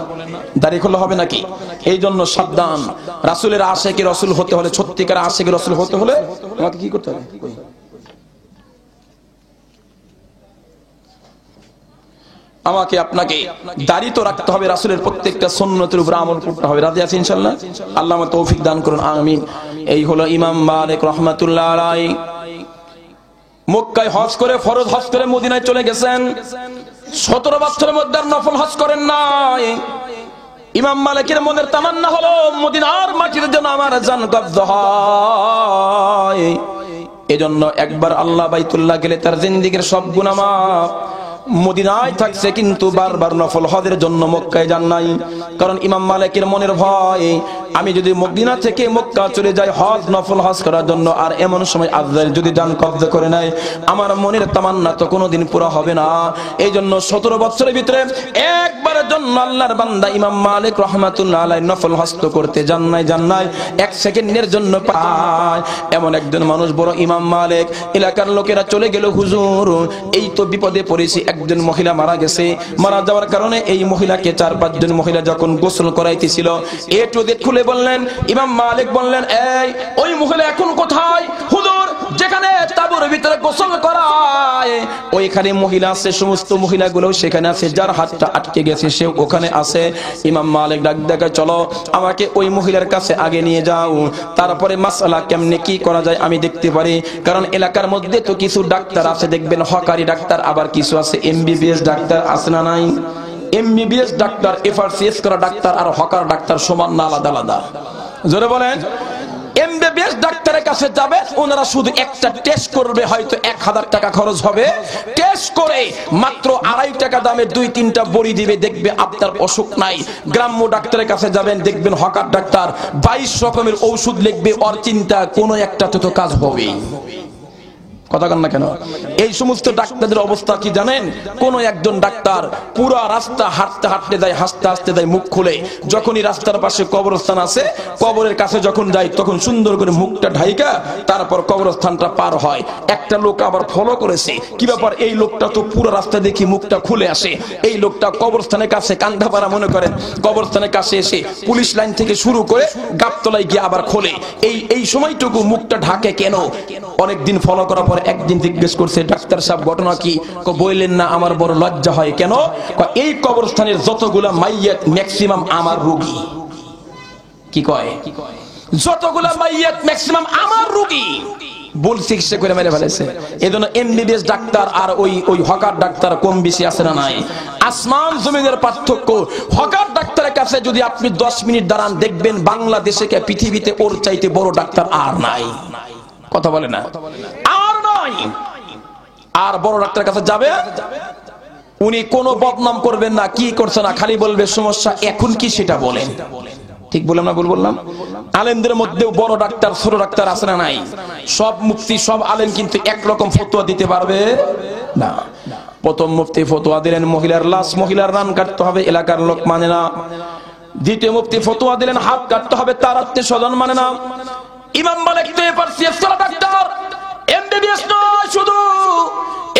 দাড়ি খোলা হবে নাকি? এই জন্য সাবধান। রাসূলের আশিকে রাসূল হতে হলে, সত্যিকার আশিকে রাসূল হতে হলে আমাকে কি করতে হবে? আমাকে আপনাকে দাড়ি তো রাখতে হবে, রাসূলের প্রত্যেকটা সুন্নতের উপর আমল করতে হবে। রাজি আছেন ইনশাআল্লাহ? আল্লাহ আমাকে তৌফিক দান করুন, আমিন। এই হলো ইমাম মালিক রাহমাতুল্লাহ আলাইহি। মক্কায় হজ করে, ফরজ হজ করে মদিনায় চলে গেছেন। 17 বছরের মধ্যে নফল হজ করেন নাই। ইমাম মালিকের মনের তামান্না হলো মদিনার মাটির জন্য আমার জান কবজ হয়। এজন্য একবার আল্লাহ বাইতুল্লাহ গেলে তার জিন্দেগীর সব গুনাহ মাফ। মদিনায় থাকছে কিন্তু বারবার নফল হজের জন্য মক্কায় যান নাই, কারণ ইমাম মালিকের মনের ভয়, আমি যদি মদিনা থেকে মক্কা চলে যাই হজ নফল হজ করার জন্য, আর এমন সময় আজরাইল যদি জান কবজা করে নেয়, আমার মনের তামান্না তো কোনোদিন পুরো হবে না। এই জন্য 17 বছরের ভিতরে একবার একবারের জন্য আল্লাহর বান্দা ইমাম মালিক রাহমাতুল্লাহ আলাইহি নফল হস্ত করতে জান্নায় এক সেকেন্ডের জন্য পায়। এমন একজন মানুষ বড় ইমাম মালিক, এলাকার লোকেরা চলে গেল, হুজুর এই তো বিপদে পড়েছি, একজন মহিলা মারা গেছে, মারা যাওয়ার কারণে এই মহিলাকে 4-5 জন মহিলা যখন গোসল করাইতেছিল একটু খুলে বললেন, ইমাম মালিক বললেন, এই ওই মহিলা এখন কোথায়? হুজুর যেখানে তাঁবুর ভিতরে গোসল করায় ওইখানে মহিলা আছে, সমস্ত মহিলাগুলো সেখানে আছে, যার হাতটা আটকে গেছে সে ওখানে আছে। ইমাম মালিক ডাক দেখে, চলো আমাকে ওই মহিলার কাছে আগে নিয়ে যাও, তারপরে মাসআলা কেমনে কি করা যায় আমি দেখতে পারি। কারণ এলাকার মধ্যে তো কিছু ডাক্তার আছে, দেখবেন হকারি ডাক্তার, আবার কিছু আছে এমবিবিএস ডাক্তার, আছে না নাই? এমবিবিএস ডাক্তার, এফআরসিএস করা ডাক্তার আর হকার ডাক্তার সমান না, আলাদা আলাদা? জোরে বলেন। এমবিবিএস ডাক্তারের কাছে যাবে, ওনারা শুধু একটা টেস্ট করবে, হয়তো 1000 টাকা খরচ হবে। টেস্ট করে মাত্র 2.5 টাকা দামে 2-3টা বড়ি দিবে, দেখবে আপনার অসুখ নাই। গ্রাম্য ডাক্তারের কাছে যাবেন, দেখবেন হকার ডাক্তার 22 রকমের ঔষধ লিখবে, ওর চিন্তা কোনো একটা তো কাজ হবে। কথা কন না কেন? এই সমস্ত ডাক্তারদের অবস্থা কি জানেন? কোন একজন ডাক্তার পুরো রাস্তা হাঁটতে হাঁটতে যায়, হাসতে হাসতে যায়, মুখ খুলে, যখনই রাস্তার পাশে কবরস্থান আছে কবরের কাছে যখন যায় তখন সুন্দর করে মুখটা ঢাইকা তারপর কবরস্থানটা পার হয়। একটা লোক আবার ফলো করেছে, কি ব্যাপার, এই লোকটা তো পুরো রাস্তা দেখি মুখটা খুলে আসে। এই লোকটা কবরস্থানের কাছে কান্দাপাড়া মনে করেন, কবরস্থানের কাছে এসে পুলিশ লাইন থেকে শুরু করে গাবতলায় গিয়ে আবার খোলে। এই সময়টুকু মুখটা ঢাকে কেন? অনেকদিন ফলো করার পরে একদিন জিজ্ঞেস করছে, ডাক্তার সাহেব ঘটনা কি? বললেন না, আমার বড় লজ্জা হয়। কেন? এই কবরস্থানের যতগুলা মাইয়াত ম্যাক্সিমাম আমার রোগী। কি কয়? যতগুলা মাইয়াত ম্যাক্সিমাম আমার রোগী। বল চিকিৎসা করে মেরে ফেলেছে। এজন্য এমবিবিএস ডাক্তার আর ওই হকার ডাক্তার কম বেশি আছে না নাই? আসমান জমিনের পার্থক্য। হকার ডাক্তারের কাছে যদি আপনি 10 মিনিট দাঁড়ান, দেখবেন বাংলাদেশে কে পৃথিবীতে ওর চাইতে বড় ডাক্তার আর নাই। কথা বলে না? আর নাই। আর বড় ডাক্তারের কাছে যাবে, উনি কোনো বদনাম করবেন না, কি করছে না, খালি বলবে সমস্যা এখন কি সেটা বলেন। ঠিক বললাম না? ভুল বললাম? আলেমদের মধ্যেও বড় ডাক্তার ছোট ডাক্তার আছে না নাই? সব মুফতি সব আলেম কিন্তু একরকম ফতোয়া দিতে পারবে না। প্রথম মুফতি ফতোয়া দিলেন মহিলার লাশ, মহিলার রান কাটতে হবে, এলাকার লোক মানে না। দ্বিতীয় মুফতি ফতোয়া দিলেন হাত কাটতে হবে, তার আত্মীয় স্বজন মানে না। ইমাম মালিক তো এফআরসিএস করা ডাক্তার, এমবিবিএস নয় শুধু,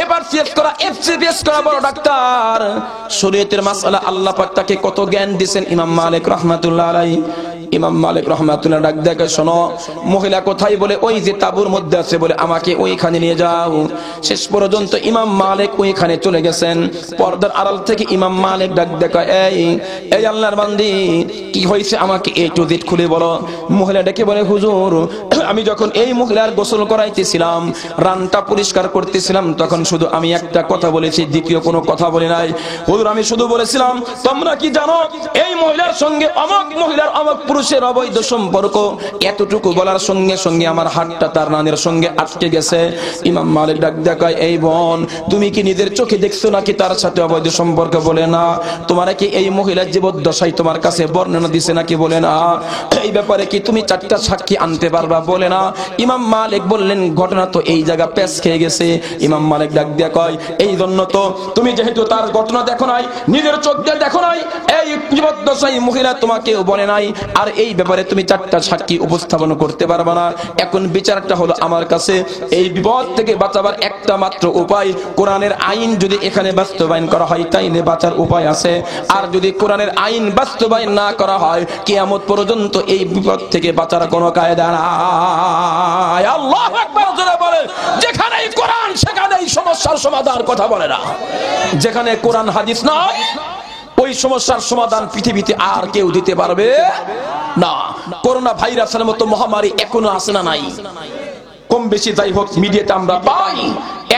এফআরসিএস করা এফসিবিএস করা বড় ডাক্তার। শরীয়তের মাসআলা আল্লাহ পাক তাকে কত জ্ঞান দিবেন ইমাম মালিক রাহমাতুল্লাহ আলাইহি। ইমাম মালিক রাহমাতুল্লাহ ডাক দেখে, শোনো মহিলা কোথায়? বলে ওই যে তাঁবুর মধ্যে আছে, বলে আমাকে ওইখানে নিয়ে যাও। শেষ পর্যন্ত ইমাম মালিক ওইখানে চলে গেছেন। পর্দার আড়াল থেকে ইমাম মালিক ডাক দেখে, এই আল্লাহর বান্দি কি হয়েছে আমাকে এ টু জেড খুলে বলো। মহিলা ডেকে বলে, হুজুর আমি যখন এই মহিলার গোসল করাইতেছিলাম, রানটা পরিষ্কার করতেছিলাম, তখন শুধু আমি একটা কথা বলেছি, দ্বিতীয় কোনো কথা বলি নাই। হুজুর আমি শুধু বলেছিলাম, তোমরা কি জানো এই মহিলার সঙ্গে অমুক মহিলার অমুক পুরুষের অবৈধ সম্পর্ক। এতটুকু বলার সঙ্গে সঙ্গে আমার হাতটা তার নানের সঙ্গে আটকে গেছে। ইমাম মালিক ডাক দেখায়, এই বোন তুমি কি নিজের চোখে দেখছো নাকি তার সাথে অবৈধ সম্পর্ক? বলে না। তোমার কি এই মহিলার জীবদ্দশায় তোমার কাছে বর্ণনা দিছে নাকি? বলে না। এই ব্যাপারে কি তুমি 4টা সাক্ষী আনতে পারবা? বলে না। ইমাম মালিক বললেন, ঘটনা তো এই জায়গা পেশ খেয়ে গেছে। ইমাম মালিক ডাক দিয়া কয়, এই জন্য তো তুমি যেহেতু তার ঘটনা দেখো নাই, নিজের চোখ দিয়ে দেখো নাই, এই জীবদ্দশায় মহিলা তোমাকেও বলে নাই, আর এই ব্যাপারে তুমি 4টা সাক্ষী উপস্থাপন করতে পারবে না। এখন বিচারটা হলো আমার কাছে, এই বিপদ থেকে বাঁচাবার একটা মাত্র উপায়, কোরআনের আইন যদি এখানে বাস্তবায়ন করা হয় তাইলে বাঁচার উপায় আছে। আর যদি কোরআনের আইন বাস্তবায়ন না করা হয়, কিয়ামত পর্যন্ত এই বিপদ থেকে বাঁচার কোনো কায়দা নাই। আল্লাহু আকবার জোরে বলে। যেখানেই কোরআন সেখানেই সমস্যার সমাধান। কথা বলে না? যেখানে কোরআন হাদিস নাই, ওই সমস্যার সমাধান পৃথিবীতে আর কেউ দিতে পারবে না। করোনা ভাইরাসের মতো মহামারী এখনো আছে না নাই? কম বেশি যাই হোক মিডিয়াতে আমরা পাই।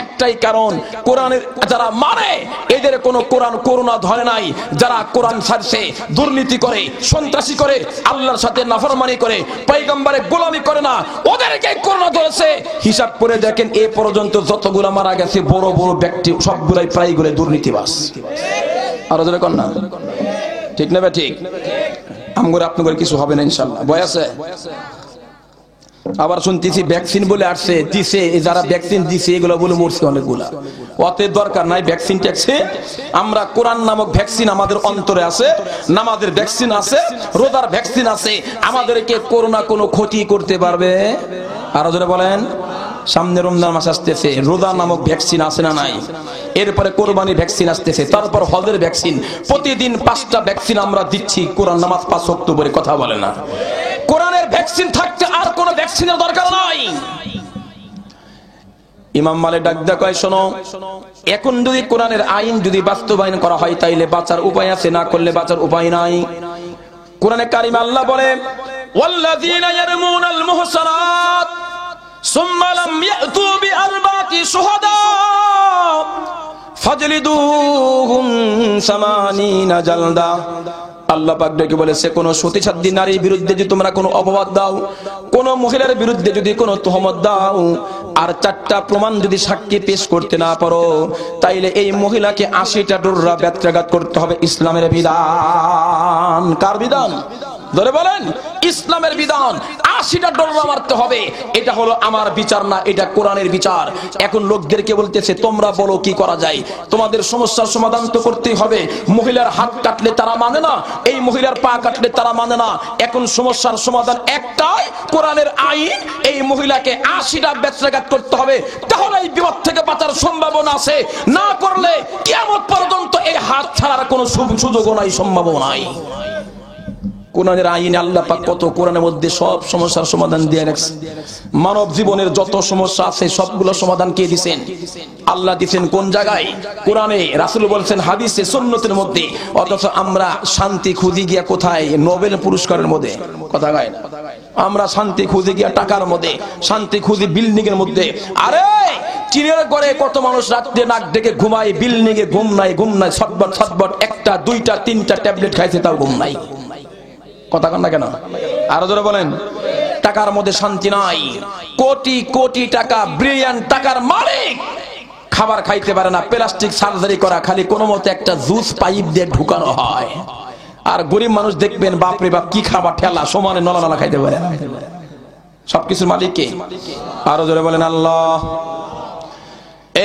একটাই কারণ, কোরআনের যারা মানে এদের কোনো কোরআন করোনা ধরে নাই। যারা কোরআন ছাড়ছে, দুর্নীতি করে, সন্ত্রাসী করে, আল্লাহর সাথে নাফরমানি করে, পয়গম্বরের গোলামি করে না, ওদেরকে করোনা ধরেছে। হিসাব করে দেখেন এ পর্যন্ত যতগুলো মারা গেছে বড় বড় ব্যক্তি সবগুলাই প্রায়গুলো দুর্নীতিবাজ। আর ওদের কন না? ঠিক না? ঠিক। আমগরে আপনাদের কিছু হবে না ইনশাআল্লাহ। ভয় আছে? আবার শুনতেছি ভ্যাকসিন বলে আসছে দিছে, যারা ভ্যাকসিন দিছে এগুলো বলে মরছে অনেকগুলা। অতএব দরকার নাই ভ্যাকসিন ট্যাক্সি। আমরা কোরআন নামক ভ্যাকসিন আমাদের অন্তরে আছে, নামাজের ভ্যাকসিন আছে, রোজার ভ্যাকসিন আছে। আমাদেরকে করোনা কোনো ক্ষতি করতে পারবে? আরো জোরে বলেন। সামনে রমজান মাস আসতেছে, রোজা নামক ভ্যাকসিন আছে না নাই? এরপরে কোরবানির ভ্যাকসিন আসতেছে, তারপর হজের ভ্যাকসিন। প্রতিদিন 5টা ভ্যাকসিন আমরা দিচ্ছি। কোরআন নামাজ 5 ওয়াক্ত করে, কথা বলে না। কোরআনের ভ্যাকসিন থাকতে আর কোনো ভ্যাকসিনের দরকার নাই। ইমাম মালিক ডাক দেয়া কয়, শোনো, এখন যদি কোরআনের আইন যদি বাস্তবায়ন করা হয় তাইলে বাঁচার উপায় আছে, না করলে বাঁচার উপায় নাই। কোরআনে কারিমে আল্লাহ বলে, ওয়াল্লাযীনা ইয়ারমুনাল মুহসানাত সুম্মা লাম ইয়াতু বিআরবাতি শুহাদা ফাজলিদুহুম 80 জালদা। আল্লাহ পাক ডেকে বলেছে, কোন সতীসাধ্যী নারীর বিরুদ্ধে যদি তোমরা কোনো অপবাদ দাও, কোন মহিলার বিরুদ্ধে যদি কোনো তহমত দাও, আর 4টা প্রমাণ যদি সাক্ষী পেশ করতে না পারো, তাইলে এই মহিলাকে 80টা ডোররা ব্যত্রাঘাত করতে হবে। ইসলামের বিধান। কার বিধান? ধরে বলেন, ইসলামের বিধান। 80টা ডোররা মারতে হবে। এটা হলো আমার বিচার না, এটা কোরআনের বিচার। এখন লোকদেরকে বলতেছে, তোমরা বলো কি করা যায়, তোমাদের সমস্যার সমাধান তো করতেই হবে। মহিলার হাত কাটলে তারা মানে না, এই মহিলার পা কাটলে তারা মানে না। এখন সমস্যার সমাধান একটাই, কোরআনের আইন। এই মহিলাকে 80টা ব্যত্রাঘাত করতে হবে, তাহলে এই বিপদ থেকে বাঁচার সম্ভাবনা আছে। না করলে কিয়ামত পর্যন্ত এই হাত ছাড়ার কোনো সুযোগও নাই, সম্ভাবনা নাই। কোরআনের আইনে আল্লাহ পাক কত কোরআনের মধ্যে সব সমস্যার সমাধান দিয়ে রাখছে। মানব জীবনের যত সমস্যা আছে সবগুলো সমাধান কে দিবেন? আল্লাহ দিবেন। কোন জায়গায়? কোরআনে, রাসূল বলেছেন, হাদিসে, সুন্নতের মধ্যে। অথচ আমরা শান্তি খুঁজে গিয়া কোথায়? নোবেল পুরস্কারের মধ্যে। কথা গায় না। আমরা শান্তি খুঁজে গিয়া টাকার মধ্যে, শান্তি খুঁজি বিল্ডিং এর মধ্যে। আরে চীনের ঘরে কত মানুষ রাতে নাক ডেকে ঘুমায়, বিল্ডিং এ ঘুম নাই, ঘুম নাই, ছটবট ছটবট, 1টা 2টা 3টা ট্যাবলেট খাইছে, তাও ঘুম নাই। কথা কন না কেন? আরো জোরে বলেন। টাকার মধ্যে শান্তি নাই। কোটি কোটি টাকা, ব্রিলিয়ান্ট টাকার মালিক খাবার খাইতে পারে না, প্লাস্টিক সার্জারি করা, খালি কোনো মতে একটা জুস পাইপ দিয়ে ঢুকানো হয়। আর গরিব মানুষ দেখবেন, বাপরে বাপ, কি খাবার ঠেলা, সমানে নলা নলা খাইতে পারে। সবকিছুর মালিক কে? আরো জোরে বলেন আল্লাহ।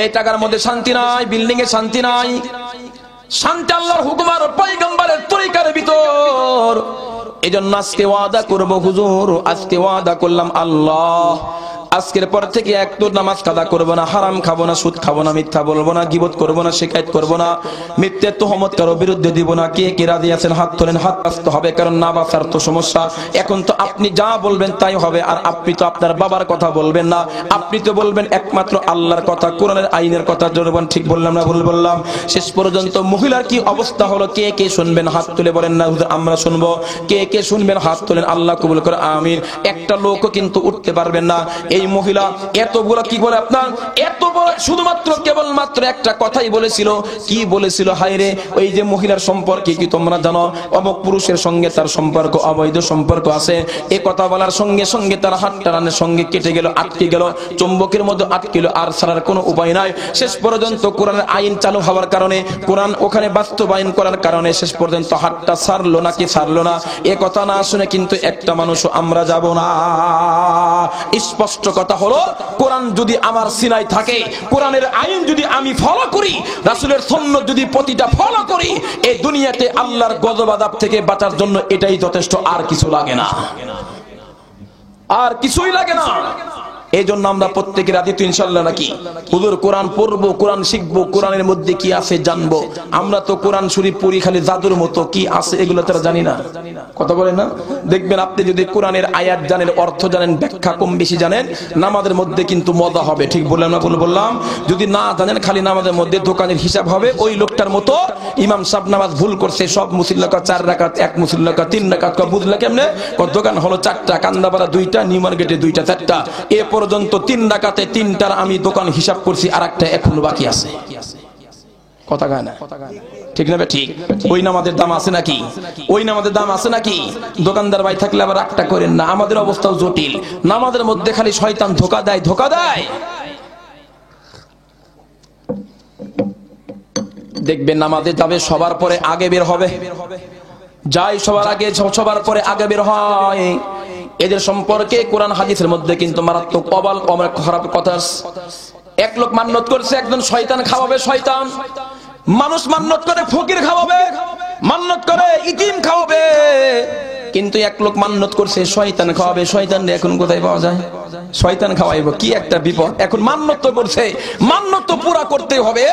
এই টাকার মধ্যে শান্তি নাই, বিল্ডিং এ শান্তি নাই। শান্তি আল্লাহর হুকুম আর পয়গম্বরের তরিকার ভিতর। এজন্য আজকে ওয়াদা করব, হুজুর, আজকে ওয়াদা করলাম, আল্লাহ আজকের পর থেকে একটু নামাজ কাদা করব না, হারাম খাবো না, সুদ খাবো না, মিথ্যা বলবো না, গীবত করবো না, শিকায়ত করবো না, মিথ্যে তোহমত কারো বিরুদ্ধে দিব না। কে কে রাজি আছেন হাত তোলেন। হাত আসতে হবে, কারণ না বাঁচার তো সমস্যা। এখন তো আপনি যা বলবেন তাই হবে। আর আপনি তো আপনার বাবার কথা বলবেন না, আপনি তো বলবেন একমাত্র আল্লাহর কথা, কোরআনের আইনের কথা। জনগণ ঠিক বললাম না ভুল বললাম? শেষ পর্যন্ত মহিলার কি অবস্থা হলো, কে কে শুনবেন? হাত তুলে বলেন না হুজুর আমরা শুনবো। কে কে শুনবেন? হাত তোলেন। আল্লাহ কবুল করে, আমিন। একটা লোকও কিন্তু উঠতে পারবেন না। এই মহিলা এতগুলো কি করে আপনার এত বড়, শুধুমাত্র কেবলমাত্র একটা কথাই বলেছিল। কি বলেছিল? হায়রে, ওই যে মহিলার সম্পর্কে কি তোমরা জানো? অমুক পুরুষের সঙ্গে তার সম্পর্ক, অবৈধ সম্পর্ক আছে। এই কথা বলার সঙ্গে সঙ্গে তার হাত টানানোর সঙ্গে কেটে গেল, আটকে গেল, চুম্বকের মধ্যে আটকে গেল, আর ছাড়ার কোনো উপায় নাই। শেষ পর্যন্ত কোরআনের আইন চালু হওয়ার কারণে, কোরআন ওখানে বাস্তবায়ন করার কারণে শেষ পর্যন্ত হাতটা ছাড়লো নাকি ছাড়লো না, এ কথা না শুনে কিন্তু একটা মানুষও আমরা যাব না। স্পষ্ট কথা হলো, কোরআন যদি আমার সিনায় থাকে, কোরআনের আইন যদি আমি ফলো করি, রাসূলের সুন্নাত যদি প্রতিটা ফলো করি, এই দুনিয়াতে আল্লাহর গজব আযাব থেকে বাঁচার জন্য এটাই যথেষ্ট, আর কিছু লাগে না, আর কিছুই লাগে না। এই জন্য আমরা প্রত্যেকের রাজি তো ইনশাআল্লাহ নাকি? হুজুর কোরআন পড়বো, কোরআন শিখবো, কোরআনের মধ্যে কি আছে জানবো। আমরা তো কোরআন শরীফ পড়ি খালি জাদুর মতো, কি আছে এগুলো তারা জানি না। কথা বলেন না? দেখবেন আপনি যদি কোরআনের আয়াত জানেন, অর্থ জানেন, ব্যাখ্যা কম বেশি জানেন, নামাজের মধ্যে কিন্তু মজা হবে। ঠিক বললাম না ভুল বললাম? যদি না জানেন, খালি নামাজের মধ্যে দোকানের হিসাব হবে। ওই লোকটার মতো, ইমাম সাহেব নামাজ ভুল করছে, সব মুসল্লি 4 রাকাত, এক মুসল্লি 3 রাকাত, বুঝলা কেমনে? দোকান হলো 4টা, কান্দাপাড়া 2টা, নিউ মার্কেটে 2টা, 4টা, এ পর্যন্ত 3 রাকাতে 3টার আমি দোকান হিসাব করছি, আর একটা এখনো বাকি আছে। কথা গায় না? ঠিক না? ঠিক। ওই নামাজের দাম আছে নাকি? ওই নামাজের দাম আছে নাকি? দোকানদার ভাই থাকলে আবার রাগটা করেন না, আমাদের অবস্থাও জটিল। নামাজের মধ্যে খালি শয়তান ধোঁকা দেয়, ধোঁকা দেয়। দেখবেন নামাজে যাবে, সবার পরে আগে বের হবে, যাই সবার আগে, সবার পরে আগে বের হয়। এদের সম্পর্কে কোরআন হাদিসের মধ্যে কিন্তু মারাত্মক অবাল অনেক খারাপ কথা। এক লোক মান্যত করছে একজন শয়তান খাওয়াবে, শয়তান মানুষ মান্যত করে ফকির খাওয়াবে, মান্যত করে ইতিম খাওয়াবে, কিন্তু এক লোক মান্যত করছে শয়তান খাওয়াবে। শয়তান এখন কোথায় পাওয়া যায়? শয়তান খাওয়াইবো, কি একটা বিপদ। এখন মান্যত তো করছে, মান্যত তো পুরা করতে হবে,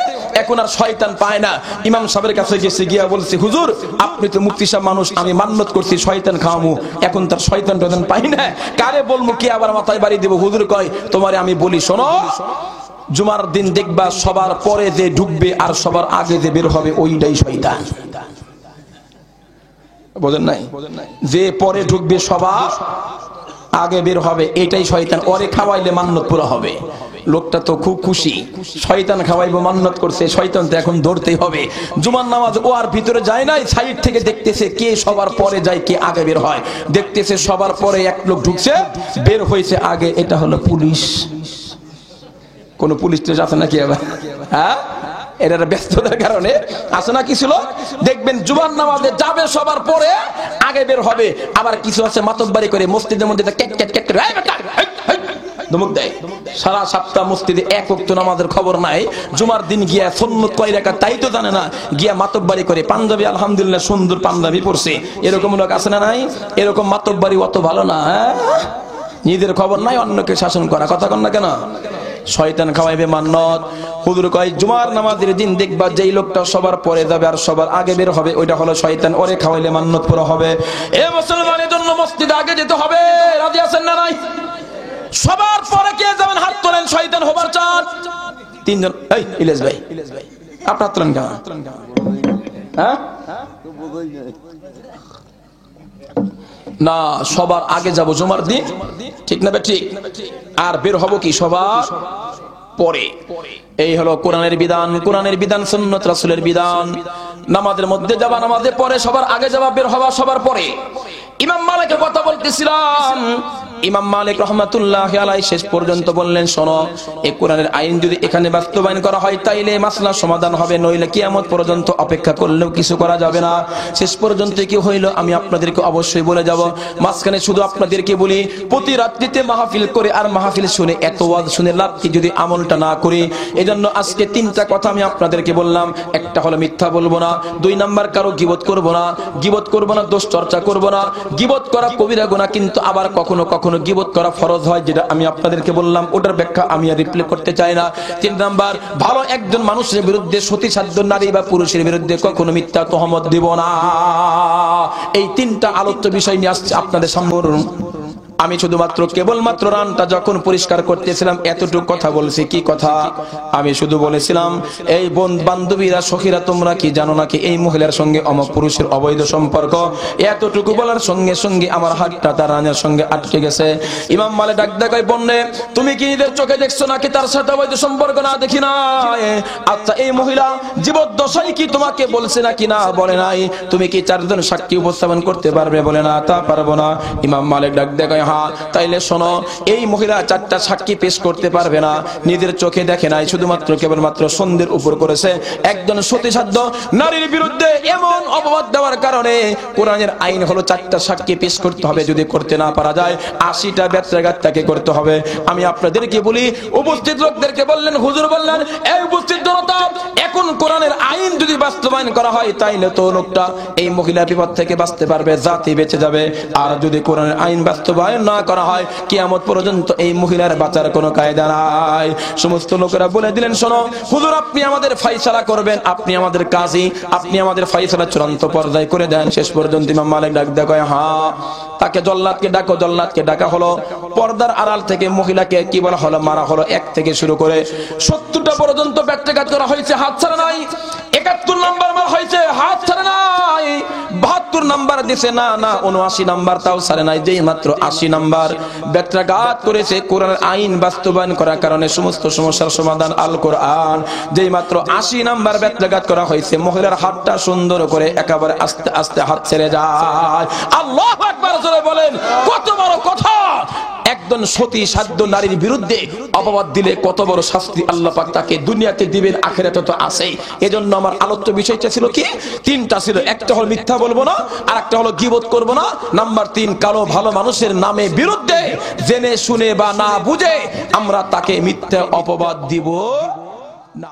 এখন আর শয়তান পায় না। ইমাম সাহেবের কাছে গেছে, গিয়া বলছে হুজুর আপনি তো মুফতি সাহেব মানুষ, আমি মান্যত করছি শয়তান খাওয়ামু, এখন তার শয়তান টয়তান পাই না, কারে বলবো, কে আবার মাথায় বাড়ি দেবো? হুজুর কয় তোমারে আমি বলি শোনো, জুমার দিন দেখবা সবার পরে যে ঢুকবে আর সবার আগে যে বের হবে ওইটাই শয়তান। বোঝেন নাই? যে পরে ঢুকবে সবার আগে বের হবে এটাই শয়তান, ওরে খাওয়াইলে মান্যত পুরা হবে। লোকটা তো খুব খুশি, শয়তান খাওয়াইবো, মান্যত করছে, শয়তান তো এখন ধরতেই হবে। জুমার নামাজ ও আর ভিতরে যায় নাই, সাইড থেকে দেখতেছে কে সবার পরে যায় কে আগে বের হয়, দেখতেছে সবার পরে এক লোক ঢুকছে, বের হয়েছে আগে, এটা হলো পুলিশ। কোন পুলিশ ট্রেস আছে নাকি আবার? হ্যাঁ, এটার ব্যস্ততার কারণে আছে না কিছু লোক দেখবেন জুমার নামাজে যাবে সবার পরে আগে বের হবে, আবার কিছু আছে মাতব্বারি করে মসজিদের মধ্যে ক্যাট ক্যাট ক্যাট করে ধমক দেয়। সারা সপ্তাহ মসজিদে এক ওয়াক্ত নামাজের খবর নাই, জুমার দিন গিয়া সুন্নত কয় রাকাত তাই তো জানে না, গিয়া মাতব্বারি করে। পাঞ্জাবি আলহামদুলিল্লাহ সুন্দর পাঞ্জাবি পরছে, এরকম লোক আছে না নাই? এরকম মাতব্বারি অত ভালো না, নিজের খবর নাই অন্যকে শাসন করা, কথা কন না কেন? শয়তান খাওয়াইবে মান্যত। হুজুর কয় জুমার নামাজের দিন দেখবা যেই লোকটা সবার পরে যাবে আর সবার আগে বের হবে ওইটা হলো শয়তান, ওরে খাওয়াইলে মান্যত পুরো হবে। এ মুসলমানের জন্য মসজিদে আগে যেতে হবে, রাজি আছেন না নাই? সবার পরে কে যাবেন? হাত তোলেন। শয়তান হবার চান তিনজন। এই ইলিয়াস ভাই, আপনার তোলেন কেন? হ্যাঁ না, সবার আগে যাব জুমার দিন, ঠিক না? ঠিক। আর বের হব কি সবার পরে। এই হলো কোরআনের বিধান, কোরআনের বিধান সুন্নাত রাসূলের বিধান। নামাজের মধ্যে যাবা, নামাজে পরে সবার আগে যাবা, বের হবা সবার পরে। ইমাম মালিকের কথা বলতেছিলাম, ইমাম মালিক রাহমাতুল্লাহি আলাইহি শেষ পর্যন্ত বললেন শোনো, এই কোরআনের আইন যদি এখানে বাস্তবায়ন করা হয় তাইলে মাসলা সমাধান হবে, নইলে কিয়ামত পর্যন্ত অপেক্ষা করলেও কিছু করা যাবে না। শেষ পর্যন্ত কি হইল আমি আপনাদেরকে অবশ্যই বলে যাব। মাঝখানে শুধু আপনাদেরকে বলি, প্রতি রাত্রিতে মাহফিল করে আর মাহফিল শুনে এত ওয়াজ শুনে লাভ কি যদি আমলটা না করি। এজন্য আজকে তিনটা কথা আমি আপনাদেরকে বললাম। একটা হলো মিথ্যা বলবো না, দুই নাম্বার কারো গীবত করব না, গীবত করব না, দোষ চর্চা করব না। গীবত করা কবিরা গুনাহ, কিন্তু আবার কখনো কখনো গীবত করা ফরজ হয়, যেটা আমি আপনাদেরকে বললাম, ওটার ব্যাখ্যা আমি আর রিপ্লে করতে চাই না। তিন নাম্বার, ভালো একজন মানুষের বিরুদ্ধে সতীসাধ্য নারী বা পুরুষের বিরুদ্ধে কখনো মিথ্যা তহমত দিব না। এই তিনটা আলোচ্য বিষয় নিয়ে আসছে আপনাদের সামনে। আমি শুধুমাত্র কেবলমাত্র রানটা যখন পরিষ্কার করতেছিলাম এতটুকু কথা বলছি। কি কথা? আমি শুধু বলেছিলাম এই বান্ধবীরা সখীরা তোমরা কি জানো নাকি এই মহিলার সঙ্গে অমক পুরুষের অবৈধ সম্পর্ক। এতটুকু বলার সঙ্গে সঙ্গে আমার হাতটা তার রানের সঙ্গে আটকে গেছে। ইমাম মালিক ডাক দেখায়, বন্যে তুমি কি নিজের চোখে দেখছো নাকি তার সাথে অবৈধ সম্পর্ক? না, দেখি না। আচ্ছা, এই মহিলা জীবদ্দশায় কি তোমাকে বলছে নাকি? না, বলে নাই। তুমি কি চারজন সাক্ষী উপস্থাপন করতে পারবে? বলে না, তা পারবো না। ইমাম মালিক ডাক দেখায়, তাইলে শোনো, এই মহিলা চারটা সাক্ষী পেশ করতে পারবে না, নিজের চোখে দেখে নাই, শুধুমাত্র কেবলমাত্র সন্দেহের উপর করেছে। একজন সতীসাধ্য নারীর বিরুদ্ধে এমন অপবাদ দেওয়ার কারণে কোরআনের আইন হলো চারটা সাক্ষী পেশ করতে হবে। যদি করতে না পারা যায় 80টা ব্যত্রাঘাত তাকে করতে হবে। আমি আপনাদেরকে বলি, উপস্থিত লোকদেরকে বললেন, হুজুর বললেন, এই উপস্থিত জনতা, এখন কোরআনের আইন যদি বাস্তবায়ন করা হয় তাইলে তো লোকটা, এই মহিলা বিপদ থেকে বাঁচতে পারবে, জাতি বেঁচে যাবে। আর যদি কোরআনের আইন বাস্তবায়ন না করা হয় কিয়ামত পর্যন্ত এই মহিলার বাঁচার কোনো কায়দা নাই। সমস্ত লোকেরা বলে দিলেন, শোনো হুজুর, আপনি আমাদের ফয়সালা করবেন, আপনি আমাদের কাজী, আপনি আমাদের ফয়সালা চূড়ান্ত পর্যায়ে করে দেন। শেষ পর্যন্ত ইমাম মালিক ডাক দেখায়, হ্যাঁ। তাকে জল্লাদকে ডাকো। জল্লাদকে ডাকা হলো। পর্দার আড়াল থেকে মহিলাকে কি বলা হলো? মারা হলো। 1 থেকে শুরু করে 70টা পর্যন্ত ব্যক্তিঘাত করা হয়েছে, হাত ছাড়া নাই। 71 নাম্বার মার হয়েছে, হাত ছাড়া নাই। 72 নাম্বার দিছে, না না 79 নাম্বার, তাও ছাড়ে নাই। যেই মাত্র 80 নাম্বার ব্যক্তিঘাত করেছে। কোরআনের আইন বাস্তবায়ন করার কারণে সমস্ত সমস্যার সমাধান আল কোরআন। যেই মাত্র 80 নাম্বার ব্যক্তিঘাত করা হয়েছে, মহিলার হাতটা সুন্দর করে একেবারে আস্তে আস্তে হাত ছেড়ে যায়। আল্লাহু আকবার জোরে বলেন, কত বড় কথা! একজন সতী সাধ্য নারীর বিরুদ্ধে অপবাদ দিলে কত বড় শাস্তি আল্লাহ পাক তাকে দুনিয়াতে দিবেন, আখিরাতে তো আছেই। এজন্য আমার আলোচ্য বিষয়টা ছিল কি? তিনটা ছিল। একটা হলো মিথ্যা বলবো না, আর একটা হলো গীবত করব না, নাম্বার 3 কালো ভালো মানুষের নামে বিরুদ্ধে জেনে শুনে বা না বুঝে আমরা তাকে মিথ্যা অপবাদ দিব না।